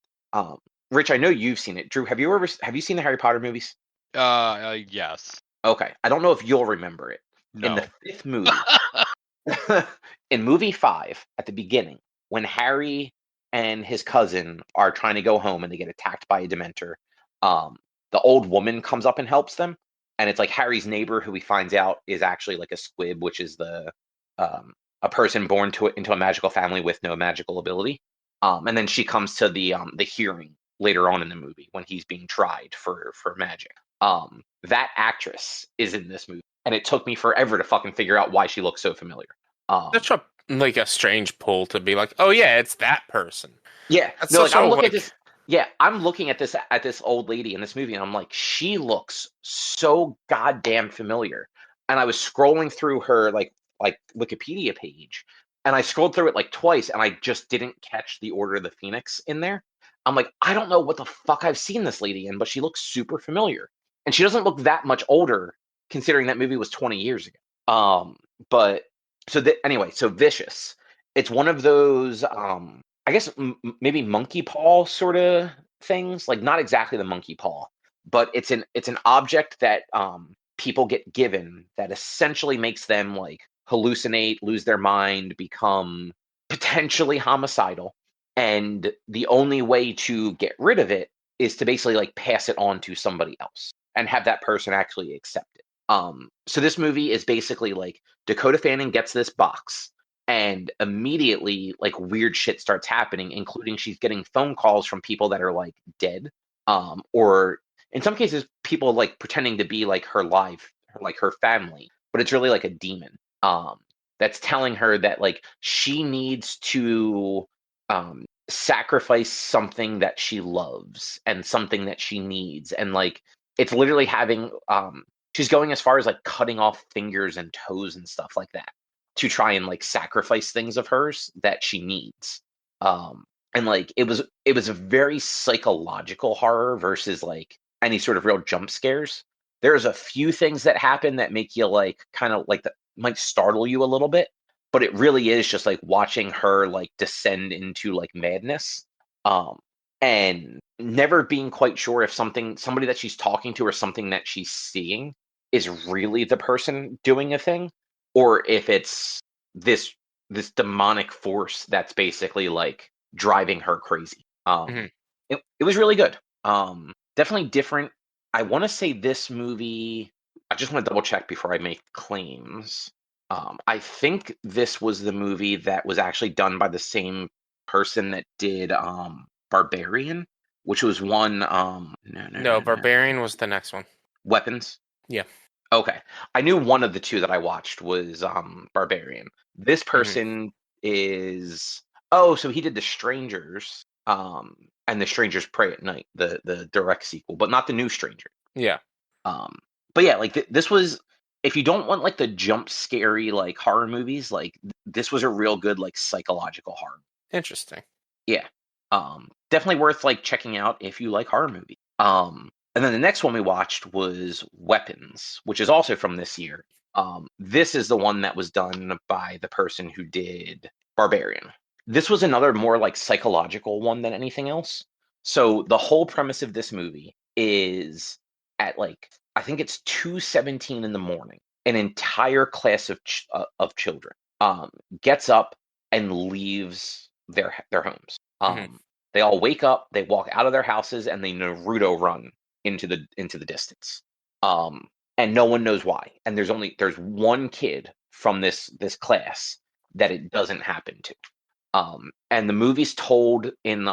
Rich, I know you've seen it. Drew, have you seen the Harry Potter movies? Yes. Okay, I don't know if you'll remember it. No. In the 5th movie, in movie 5, at the beginning, when Harry and his cousin are trying to go home and they get attacked by a Dementor, the old woman comes up and helps them, and it's like Harry's neighbor, who he finds out is actually like a squib, which is a person born into a magical family with no magical ability. And then she comes to the hearing later on in the movie when he's being tried for magic. That actress is in this movie, and it took me forever to fucking figure out why she looks so familiar. That's a strange pull to be like, oh yeah, it's that person. Yeah, That's no, like such I'm a, looking like- at this. Yeah, I'm looking at this old lady in this movie, and I'm like, she looks so goddamn familiar. And I was scrolling through her like Wikipedia page, and I scrolled through it like twice, and I just didn't catch the Order of the Phoenix in there. I'm like, I don't know what the fuck I've seen this lady in, but she looks super familiar, and she doesn't look that much older considering that movie was 20 years ago. But anyway, so Vicious. It's one of those I guess maybe monkey paw sort of things, like not exactly the monkey paw, but it's an object that people get given that essentially makes them like hallucinate, lose their mind, become potentially homicidal, and the only way to get rid of it is to basically like pass it on to somebody else and have that person actually accept it. So this movie is basically like Dakota Fanning gets this box and immediately like weird shit starts happening, including she's getting phone calls from people that are like dead, or in some cases people like pretending to be like like her family, but it's really like a demon that's telling her that like she needs to sacrifice something that she loves and something that she needs, and like it's literally having she's going as far as like cutting off fingers and toes and stuff like that to try and like sacrifice things of hers that she needs. And like it was a very psychological horror versus like any sort of real jump scares. There's a few things that happen that make you like kind of like that might startle you a little bit, but it really is just like watching her like descend into like madness. Um and never being quite sure if somebody that she's talking to or something that she's seeing is really the person doing a thing, or if it's this this demonic force that's basically like driving her crazy. Hmm. It was really good. Definitely different. I want to say this movie. I just want to double check before I make claims. I think this was the movie that was actually done by the same person that did Barbarian, which was one. No, Barbarian was the next one. Weapons. Yeah. Okay. I knew one of the two that I watched was Barbarian. This Hmm. person is oh, so he did The Strangers, and The Strangers Pray at Night, the direct sequel, but not the new Stranger. Yeah. Um, but yeah, like this was if you don't want like the jump scary like horror movies, like this was a real good like psychological horror. Interesting. Yeah. Definitely worth like checking out if you like horror movies. And then the next one we watched was Weapons, which is also from this year. This is the one that was done by the person who did Barbarian. This was another more like psychological one than anything else. So the whole premise of this movie is at like I think it's 2:17 in the morning. An entire class of children gets up and leaves their homes. Hmm. They all wake up, they walk out of their houses, and they Naruto run into the distance. Um, and no one knows why. And there's one kid from this class that it doesn't happen to. And the movie's told in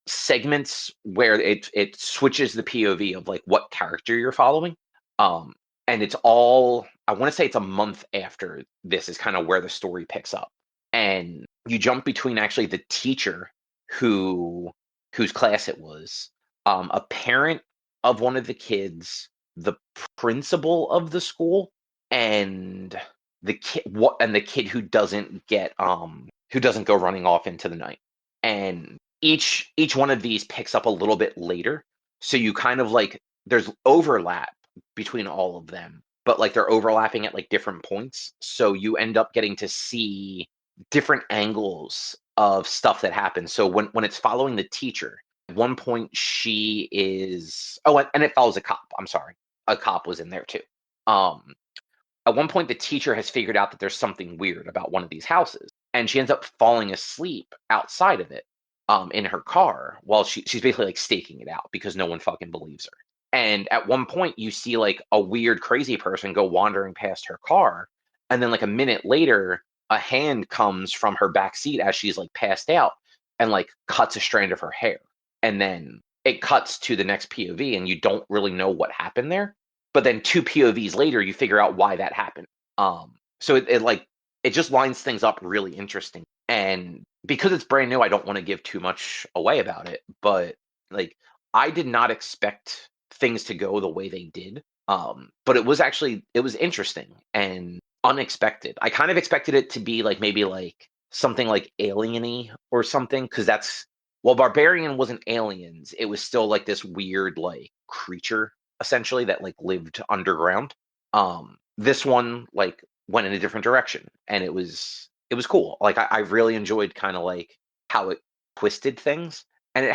segments where it switches the POV of like what character you're following. Um, and it's all I want to say it's a month after this is kind of where the story picks up. And you jump between actually the teacher who whose class it was, a parent of one of the kids, the principal of the school, and the kid who doesn't go running off into the night. And each one of these picks up a little bit later, so you kind of like there's overlap between all of them, but like they're overlapping at like different points, so you end up getting to see different angles of stuff that happens. So when it's following the teacher, at one point she is and it follows a cop. I'm sorry. A cop was in there too. Um at one point the teacher has figured out that there's something weird about one of these houses, and she ends up falling asleep outside of it in her car while she's basically like staking it out because no one fucking believes her. And at one point you see like a weird crazy person go wandering past her car, and then like a minute later a hand comes from her back seat as she's like passed out and like cuts a strand of her hair, and then it cuts to the next POV and you don't really know what happened there, but then two POVs later you figure out why that happened. So it like it just lines things up really interesting. And because it's brand new, I don't want to give too much away about it, but like I did not expect things to go the way they did. But it was interesting and unexpected. I kind of expected it to be like maybe like something like alien-y or something, because that's while Barbarian wasn't aliens, it was still like this weird like creature essentially that like lived underground. This one like went in a different direction, and it was cool. Like I really enjoyed kind of like how it twisted things, and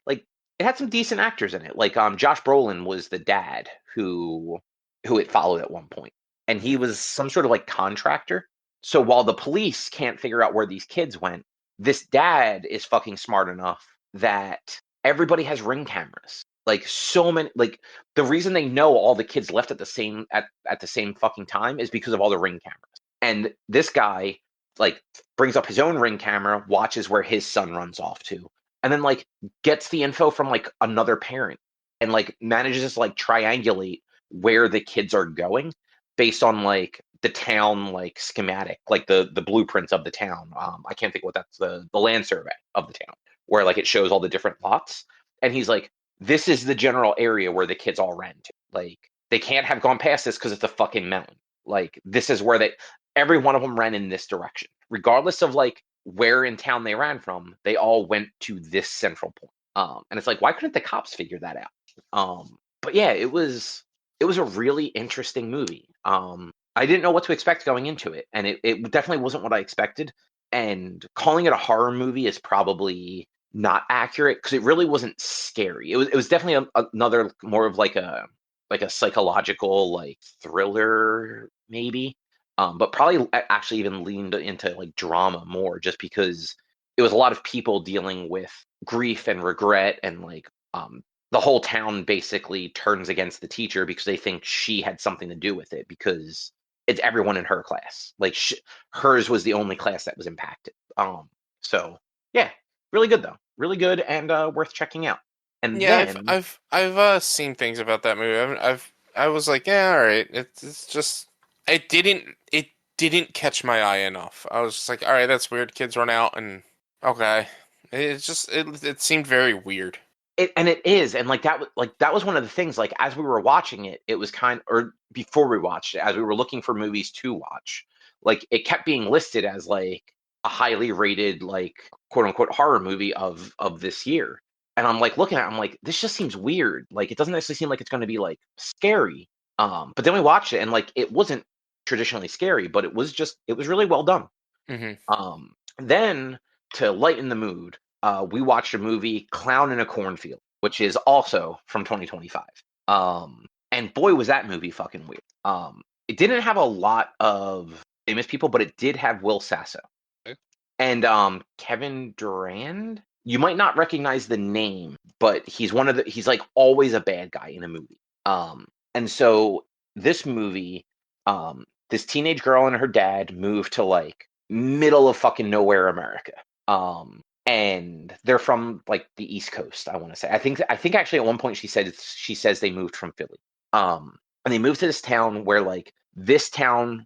like it had some decent actors in it. Like Josh Brolin was the dad who it followed at one point, and he was some sort of like contractor. So while the police can't figure out where these kids went, this dad is fucking smart enough that everybody has ring cameras. Like so many, like the reason they know all the kids left at the same fucking time is because of all the ring cameras. And this guy like brings up his own ring camera, watches where his son runs off to, and then like gets the info from like another parent, and like manages to like triangulate where the kids are going based on like the town like schematic, like the blueprints of the town. I can't think what that's the land survey of the town, where like it shows all the different lots. And he's like, this is the general area where the kids all ran to. Like they can't have gone past this because it's a fucking mountain. Like this is where every one of them ran in this direction, regardless of like where in town they ran from. They all went to this central point. And it's like, why couldn't the cops figure that out? But yeah, it was a really interesting movie. I didn't know what to expect going into it, and it definitely wasn't what I expected. And calling it a horror movie is probably not accurate, because it really wasn't scary. It was definitely another more of like a psychological like thriller maybe, but probably actually even leaned into like drama more, just because it was a lot of people dealing with grief and regret, and like the whole town basically turns against the teacher because they think she had something to do with it, because it's everyone in her class. Like hers was the only class that was impacted. So yeah, really good though, really good, and worth checking out. And Yeah, then I've seen things about that movie. I was like, yeah, all right. It's just it didn't catch my eye enough. I was just like, all right, that's weird. Kids run out and okay. It seemed very weird. it is, and that was one of the things. Like as we were watching it, it was or before we watched it, as we were looking for movies to watch, like it kept being listed as like a highly rated like quote unquote horror movie of this year. And I'm like looking at it, I'm like, this just seems weird. Like it doesn't actually seem like it's going to be like scary. But then we watched it, and like it wasn't traditionally scary, but it was really well done. Hmm. Then to lighten the mood, we watched a movie, Clown in a Cornfield, which is also from 2025. And boy, was that movie fucking weird. It didn't have a lot of famous people, but it did have Will Sasso Okay. and Kevin Durand. You might not recognize the name, but he's like always a bad guy in a movie. And so this movie, this teenage girl and her dad moved to like middle of fucking nowhere America. And they're from like the East Coast, I want to say. I think actually at one point she says they moved from Philly. And they moved to this town where like this town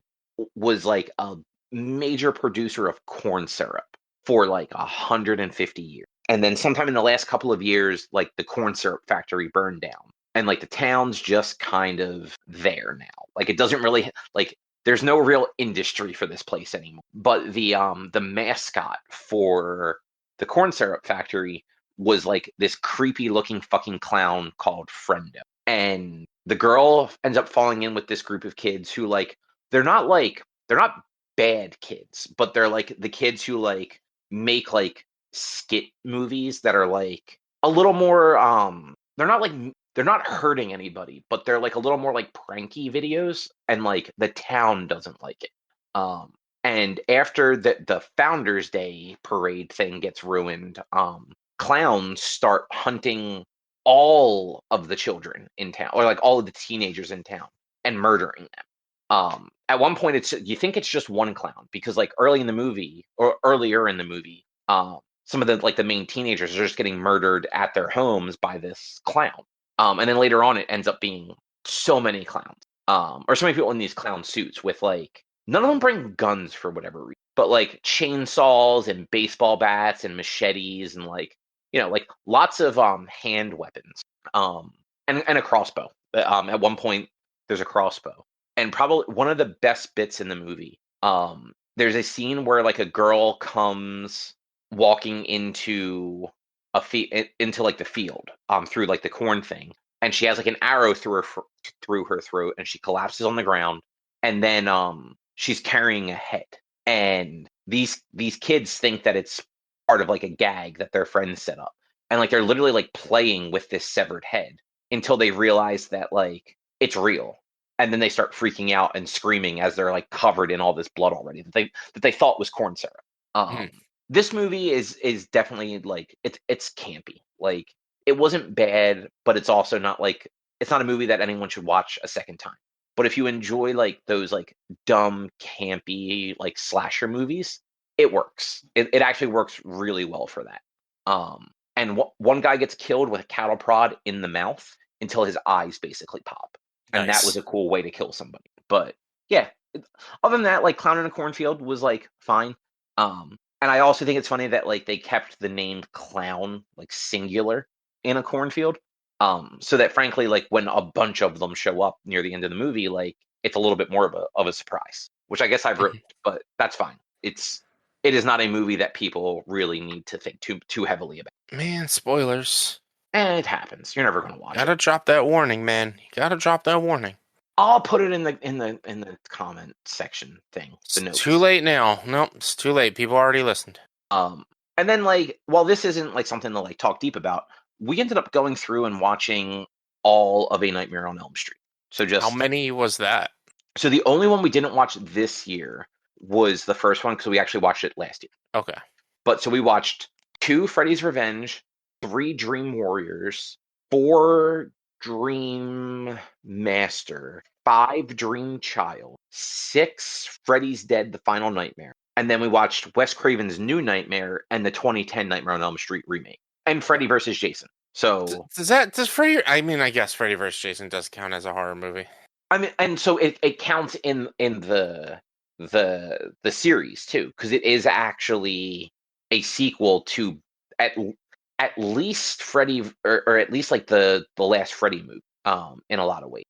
was like a major producer of corn syrup for like 150 years. And then sometime in the last couple of years, like the corn syrup factory burned down. And like the town's just kind of there now. Like it doesn't really like there's no real industry for this place anymore. But the mascot for the corn syrup factory was like this creepy looking fucking clown called Frendo. And the girl ends up falling in with this group of kids who they're not bad kids, but they're like the kids who like make like skit movies that are like a little more they're not hurting anybody, but they're like a little more like pranky videos, and like the town doesn't like it. And after the Founders Day parade thing gets ruined, clowns start hunting all of the children in town, or like all of the teenagers in town, and murdering them. At one point, you think it's just one clown, because like earlier in the movie, some of the main teenagers are just getting murdered at their homes by this clown. And then later on, it ends up being so many clowns, or so many people in these clown suits with like none of them bring guns for whatever reason, but like chainsaws and baseball bats and machetes, and like like lots of hand weapons, and a crossbow. At one point, there's a crossbow, and probably one of the best bits in the movie. There's a scene where like a girl comes walking into into like the field, through like the corn thing, and she has like an arrow through her throat, and she collapses on the ground, and then she's carrying a head, and these kids think that it's part of like a gag that their friends set up, and like they're literally like playing with this severed head until they realize that like it's real, and then they start freaking out and screaming as they're like covered in all this blood already that they thought was corn syrup. Mhm. This movie is definitely like it's campy. Like it wasn't bad, but it's also not like it's not a movie that anyone should watch a second time. But if you enjoy like those like dumb, campy like slasher movies, it works. It actually works really well for that. And one guy gets killed with a cattle prod in the mouth until his eyes basically pop, and that was Nice. a cool way to kill somebody. But yeah, other than that, like Clown in a Cornfield was like fine. And I also think it's funny that like they kept the name clown like singular in a cornfield. So that frankly, like when a bunch of them show up near the end of the movie, like it's a little bit more of a surprise, which I guess I've written, but that's fine. It is not a movie that people really need to think too heavily about. Man, spoilers. And it happens. You're never gonna watch Gotta it. drop that warning, man. You gotta drop that warning. I'll put it in the comment section thing. It's The notes. too late now. Nope, it's too late. People already listened. And then like while this isn't like something to like talk deep about, we ended up going through and watching all of A Nightmare on Elm Street. So How many was that? so the only one we didn't watch this year was the first one because we actually watched it last year. Okay. But so we watched 2 Freddy's Revenge, 3 Dream Warriors, 4 Dream Master, 5 Dream Child, 6 Freddy's Dead: The Final Nightmare, and then we watched Wes Craven's New Nightmare and the 2010 Nightmare on Elm Street remake, and Freddy vs. Jason. So Does Freddy? I mean, I guess Freddy vs. Jason does count as a horror movie. I mean, and so it counts in the series too, because it is actually a sequel to at at least Freddy or at least like the last Freddy movie, in a lot of ways.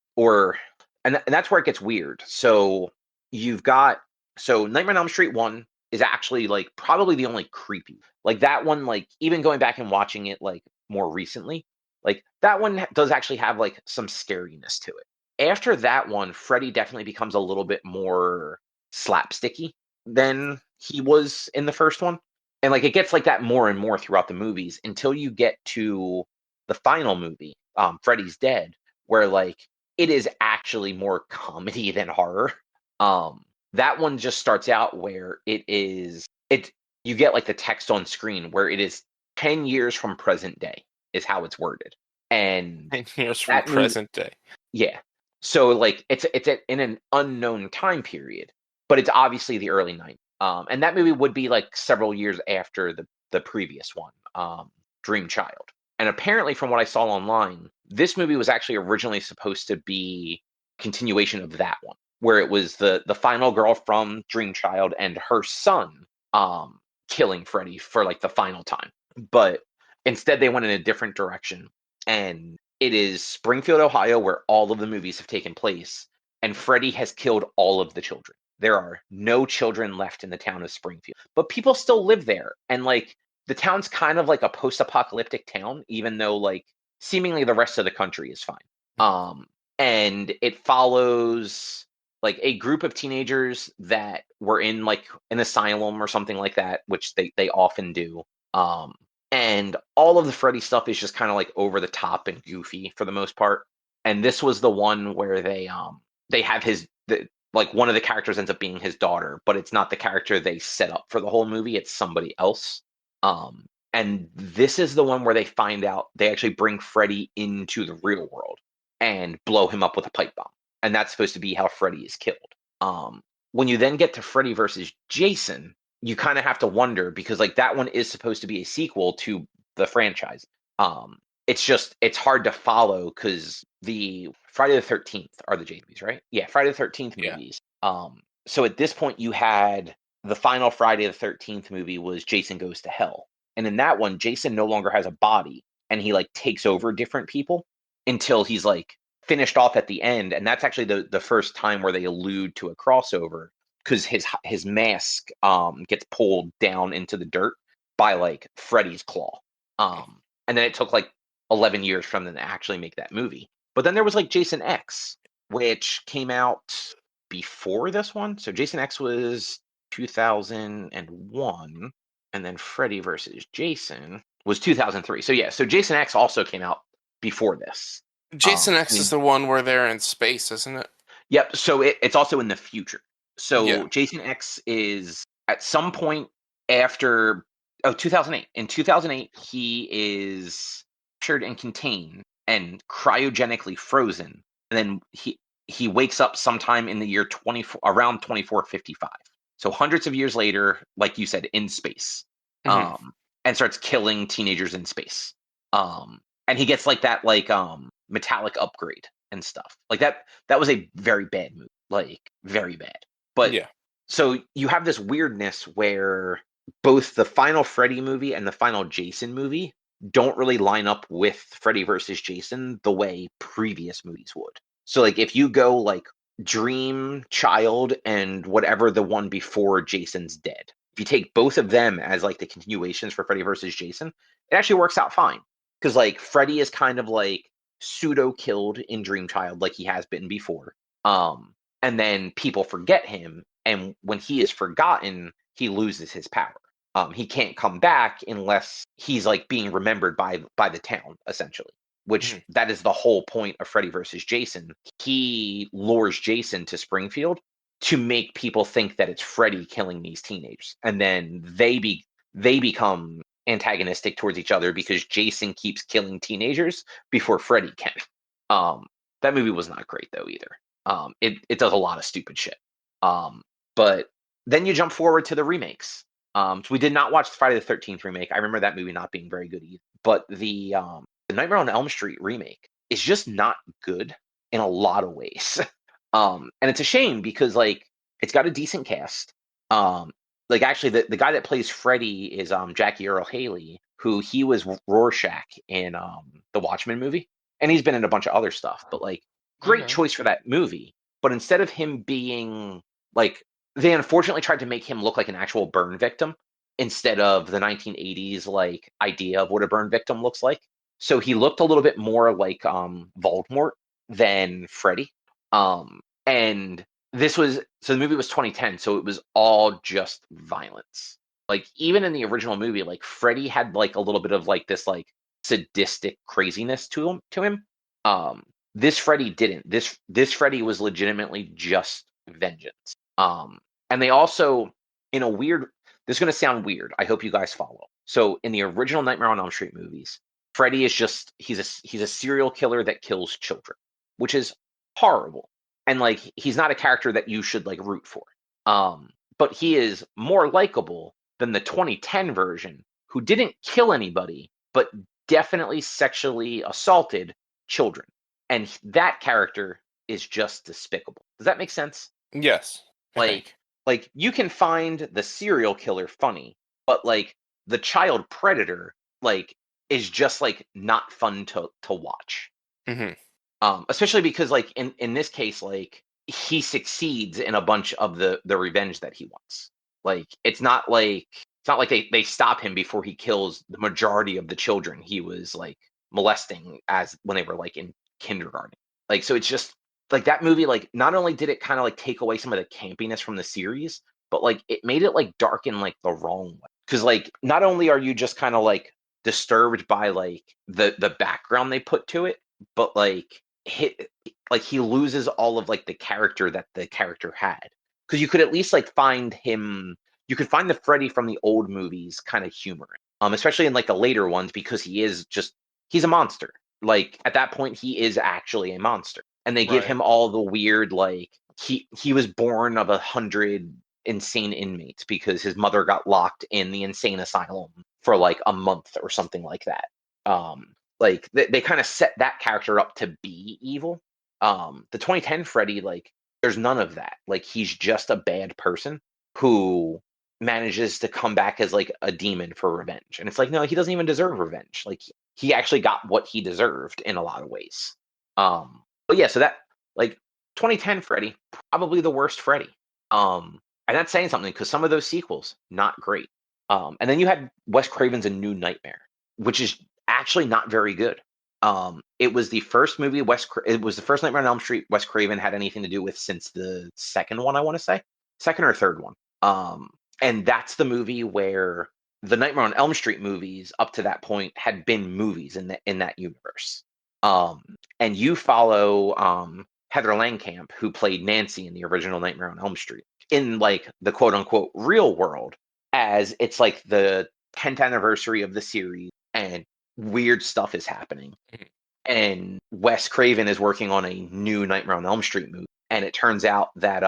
And that's where it gets weird. So you've got Nightmare on Elm Street 1 is actually like probably the only creepy. Like that one, like even going back and watching it like more recently, like that one does actually have like some scariness to it. After that one, Freddy definitely becomes a little bit more slapsticky than he was in the first one. And like it gets like that more and more throughout the movies until you get to the final movie, Freddy's Dead, where like it is actually more comedy than horror. That one just starts out where you get like the text on screen where it is 10 years from present day is how it's worded. And 10 years from that movie, present day. yeah. So like it's in an unknown time period, but it's obviously the early 90s. And that movie would be like several years after the previous one, Dream Child. And apparently from what I saw online, this movie was actually originally supposed to be a continuation of that one, where it was the final girl from Dream Child and her son killing Freddy for like the final time. But instead they went in a different direction, and it is Springfield, Ohio, where all of the movies have taken place, and Freddy has killed all of the children. There are no children left in the town of Springfield, but people still live there, and like the town's kind of like a post-apocalyptic town, even though like seemingly the rest of the country is fine. And it follows like a group of teenagers that were in like an asylum or something like that, which they often do. And all of the Freddy stuff is just kind of like over the top and goofy for the most part. And this was the one where they have like one of the characters ends up being his daughter, but it's not the character they set up for the whole movie. It's somebody else. And this is the one where they find out they actually bring Freddy into the real world and blow him up with a pipe bomb. And that's supposed to be how Freddy is killed. When you then get to Freddy versus Jason, you kind of have to wonder because like that one is supposed to be a sequel to the franchise. It's hard to follow because the Friday the 13th are the JVs, right? Yeah, Friday the 13th movies. So at this point you had the final Friday the 13th movie was Jason Goes to Hell. And in that one, Jason no longer has a body, and he like takes over different people until he's like finished off at the end. And that's actually the first time where they allude to a crossover, because his mask gets pulled down into the dirt by like Freddy's claw. And then it took like 11 years from them to actually make that movie. But then there was like Jason X, which came out before this one. So Jason X was 2001, and then Freddy versus Jason was 2003. So yeah, so Jason X also came out before this. Jason I X mean, is the one where they're in space, isn't it? Yep. So it's also in the future. So Yeah. Jason X is at some point after 2008. In 2008, he is captured and contained and cryogenically frozen, and then he wakes up sometime in the year around 2455. So hundreds of years later, like you said, in space, Mhm. and starts killing teenagers in space. And he gets like that metallic upgrade and stuff like that. That was a very bad movie, like very bad. But Yeah. so you have this weirdness where both the final Freddy movie and the final Jason movie don't really line up with Freddy versus Jason the way previous movies would. So like if you go like Dream, Child, and whatever the one before Jason's Dead, if you take both of them as like the continuations for Freddy versus Jason, it actually works out fine. Because like Freddy is kind of like pseudo killed in Dream Child like he has been before. And then people forget him, and when he is forgotten, he loses his power. He can't come back unless he's like being remembered by the town, essentially. Which Mhm. that is the whole point of Freddy versus Jason. He lures Jason to Springfield to make people think that it's Freddy killing these teenagers, and then they become antagonistic towards each other because Jason keeps killing teenagers before Freddy can. That movie was not great though either. It does a lot of stupid shit. But then you jump forward to the remakes. So we did not watch the Friday the 13th remake. I remember that movie not being very good either. But the Nightmare on Elm Street remake is just not good in a lot of ways. And it's a shame because like it's got a decent cast. Like actually the guy that plays Freddy is Jackie Earl Haley, who he was Rorschach in the Watchmen movie, and he's been in a bunch of other stuff. But like great Okay. choice for that movie. But instead of him being like, they unfortunately tried to make him look like an actual burn victim instead of the 1980s like idea of what a burn victim looks like. So he looked a little bit more like Voldemort than Freddy. And this was, so the movie was 2010, so it was all just violence. Like even in the original movie, like Freddy had like a little bit of like this like sadistic craziness to him. This Freddy didn't. This Freddy was legitimately just vengeance. And they also, in a weird, this is going to sound weird. I hope you guys follow. So in the original Nightmare on Elm Street movies, Freddy is just he's a serial killer that kills children, which is horrible. And like he's not a character that you should like root for. But he is more likable than the 2010 version, who didn't kill anybody, but definitely sexually assaulted children. And that character is just despicable. Does that make sense? Yes, I Like, think. like you can find the serial killer funny, but like the child predator, like, is just like not fun to watch. Mhm. Especially because like in this case, like he succeeds in a bunch of the revenge that he wants. Like it's not like they stop him before he kills the majority of the children he was like molesting as when they were like in kindergarten. Like so it's just like that movie, like not only did it kind of like take away some of the campiness from the series, but like it made it like dark in like the wrong way. Because like not only are you just kind of like disturbed by like the background they put to it, but like he loses all of like the character that the character had. Because you could at least like find him, you could find the Freddy from the old movies kind of humorous. Especially in like the later ones, because he's a monster. Like at that point he is actually a monster. And they give Right. him all the weird like he was born of 100 insane inmates because his mother got locked in the insane asylum for like a month or something like that. Like they kind of set that character up to be evil. The 2010 Freddy, like there's none of that. Like he's just a bad person who manages to come back as like a demon for revenge. And it's like, no, he doesn't even deserve revenge. Like he actually got what he deserved in a lot of ways. But yeah, so that like 2010 Freddy, probably the worst Freddy. And that's saying something because some of those sequels, not great. And then you had Wes Craven's A New Nightmare, which is actually not very good. It was the first movie it was the first Nightmare on Elm Street Wes Craven had anything to do with since the second one, I want to say. Second or third one. And that's the movie where the Nightmare on Elm Street movies up to that point had been movies in that universe. And you follow Heather Langenkamp, who played Nancy in the original Nightmare on Elm Street, in like the quote unquote real world, as it's like the 10th anniversary of the series and weird stuff is happening. And Wes Craven is working on a new Nightmare on Elm Street movie. And it turns out that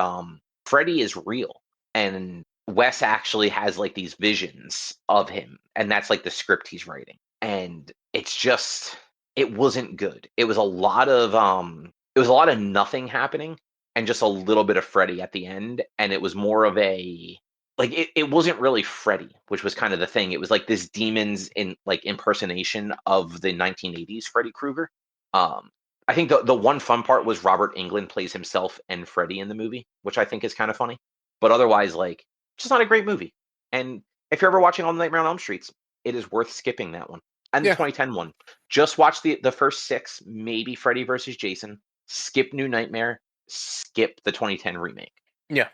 Freddy is real. And Wes actually has like these visions of him. And that's like the script he's writing. And it's just, it wasn't good. It was a lot of nothing happening and just a little bit of Freddy at the end. And it was more of a, like, it wasn't really Freddy, which was kind of the thing. It was like this demon's in like impersonation of the 1980s Freddy Krueger. I think the one fun part was Robert Englund plays himself and Freddy in the movie, which I think is kind of funny. But otherwise, like, just not a great movie. And if you're ever watching All the Nightmare on Elm Streets, it is worth skipping that one. And the 2010 one. Just watch the first 6, maybe Freddy versus Jason. Skip New Nightmare. Skip the 2010 remake. Yeah.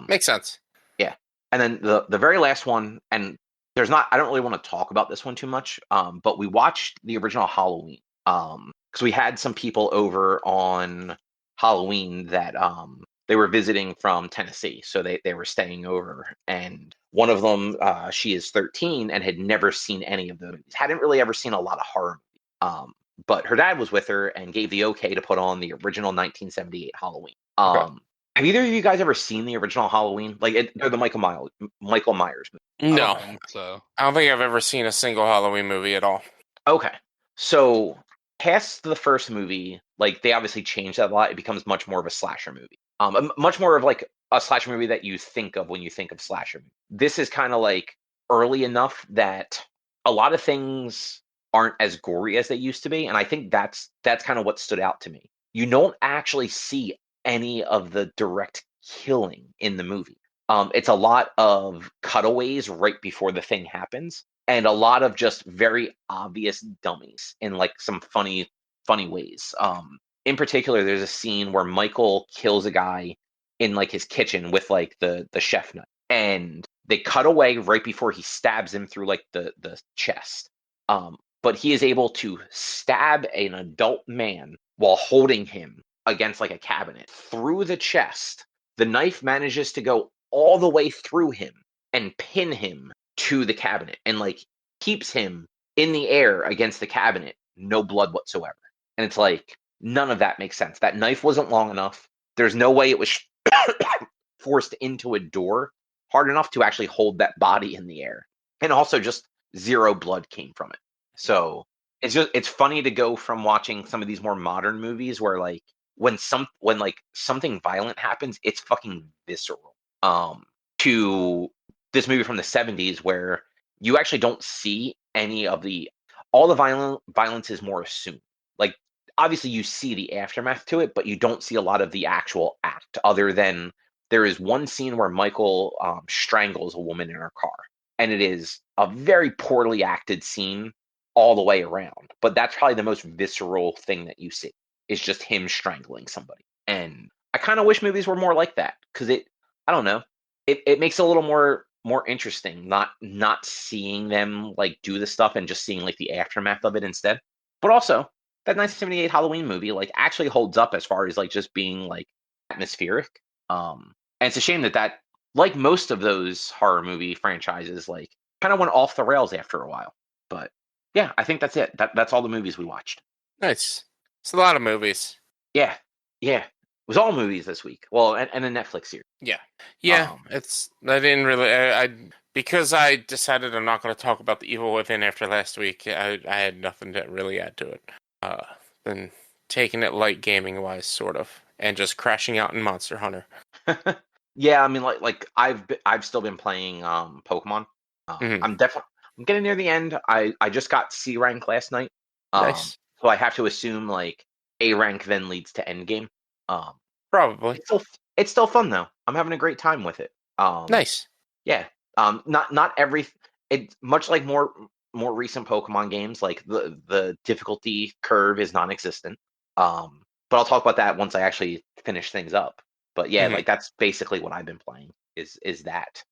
Makes sense. Yeah. And then the very last one, and I don't really want to talk about this one too much, but we watched the original Halloween. Because we had some people over on Halloween that they were visiting from Tennessee, so they were staying over. And one of them, she is 13 and had never seen any of those. Hadn't really ever seen a lot of horror movies. But her dad was with her and gave the okay to put on the original 1978 Halloween. Okay. Have either of you guys ever seen the original Halloween? Like, they're the Michael Myers movie. No. I don't think so. I don't think I've ever seen a single Halloween movie at all. Okay. So, past the first movie, like, they obviously changed that a lot. It becomes much more of a slasher movie. Much more of, like, a slasher movie that you think of when you think of slasher movie. This is kind of, like, early enough that a lot of things aren't as gory as they used to be, and I think that's kind of what stood out to me. You don't actually see any of the direct killing in the movie. It's a lot of cutaways right before the thing happens, and a lot of just very obvious dummies in like some funny ways. In particular, there's a scene where Michael kills a guy in like his kitchen with like the chef knife, and they cut away right before he stabs him through like the chest. But he is able to stab an adult man while holding him against like a cabinet through the chest. The knife manages to go all the way through him and pin him to the cabinet and like keeps him in the air against the cabinet, no blood whatsoever. And it's like, none of that makes sense. That knife wasn't long enough. There's no way it was forced into a door hard enough to actually hold that body in the air. And also just zero blood came from it. So it's funny to go from watching some of these more modern movies where like when like something violent happens, it's fucking visceral. To this movie from the 70s where you actually don't see any of all the violence is more assumed. Like obviously you see the aftermath to it, but you don't see a lot of the actual act other than there is one scene where Michael strangles a woman in her car. And it is a very poorly acted scene all the way around. But that's probably the most visceral thing that you see is just him strangling somebody. And I kind of wish movies were more like that because I don't know, it makes it a little more interesting, not seeing them like do the stuff and just seeing like the aftermath of it instead. But also that 1978 Halloween movie like actually holds up as far as like just being like atmospheric. And it's a shame that like most of those horror movie franchises like kind of went off the rails after a while. But yeah, I think that's it. That's all the movies we watched. Nice. It's a lot of movies. Yeah. It was all movies this week. Well, and a Netflix series. Yeah. I didn't really. Because I decided I'm not going to talk about The Evil Within after last week. I had nothing to really add to it. Been taking it light gaming wise, sort of, and just crashing out in Monster Hunter. Yeah, I mean, I've still been playing Pokemon. Mhm. I'm getting near the end. I just got C rank last night. Nice. So I have to assume like A rank then leads to end game. Um, Probably. it's still fun though. I'm having a great time with it. Nice. Yeah. Not every It's much like more recent Pokemon games. Like the difficulty curve is non-existent. But I'll talk about that once I actually finish things up. But yeah, Mhm. like that's basically what I've been playing is that.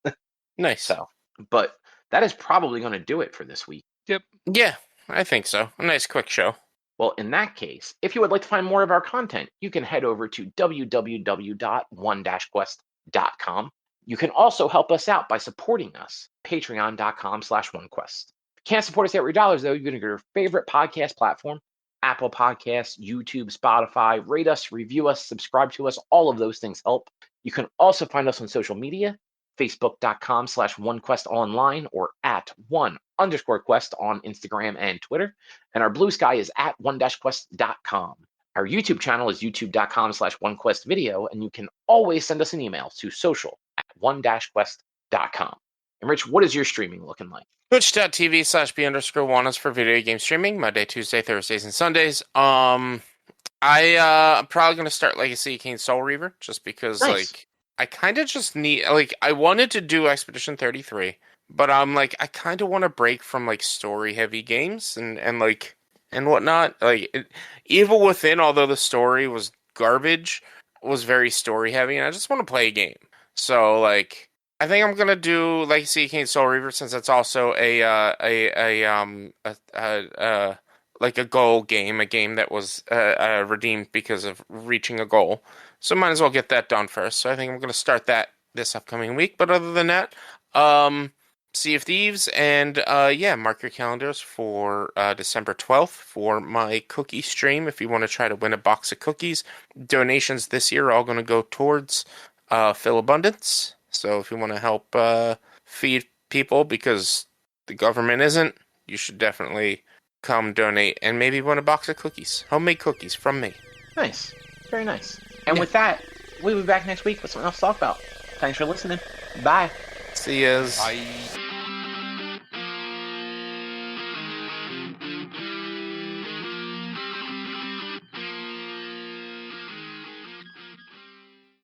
Nice. So, but that is probably going to do it for this week. Yep. Yeah, I think so. A nice quick show. Well, in that case, if you would like to find more of our content, you can head over to www.one-quest.com. You can also help us out by supporting us, patreon.com/onequest. If you can't support us at your dollars, though, you can go to your favorite podcast platform, Apple Podcasts, YouTube, Spotify, rate us, review us, subscribe to us. All of those things help. You can also find us on social media, facebook.com/onequestonline or at one_quest on Instagram and Twitter. And our blue sky is at one-quest.com. Our YouTube channel is youtube.com/onequestvideo, and you can always send us an email to social@one-quest.com. And Rich, what is your streaming looking like? Twitch.tv/b_1 is for video game streaming, Monday, Tuesday, Thursdays, and Sundays. I'm probably gonna start Legacy of Kain Soul Reaver just because Nice. like I kind of just need like I wanted to do Expedition 33, but I'm like I kind of want to break from like story heavy games and like and whatnot. Evil Within, although the story was garbage, was very story heavy, and I just want to play a game. So like I think I'm gonna do Legacy of Kain Soul Reaver since it's also like a goal game, a game that was redeemed because of reaching a goal. So might as well get that done first. So I think I'm going to start that this upcoming week. But other than that, Sea of Thieves, and yeah, mark your calendars for December 12th for my cookie stream. If you want to try to win a box of cookies, donations this year are all going to go towards Phil Abundance. So if you want to help feed people because the government isn't, you should definitely come donate and maybe win a box of cookies. Homemade cookies from me. Nice. Very nice. And Yeah. with that, we'll be back next week with something else to talk about. Thanks for listening. Bye. See yous. Bye.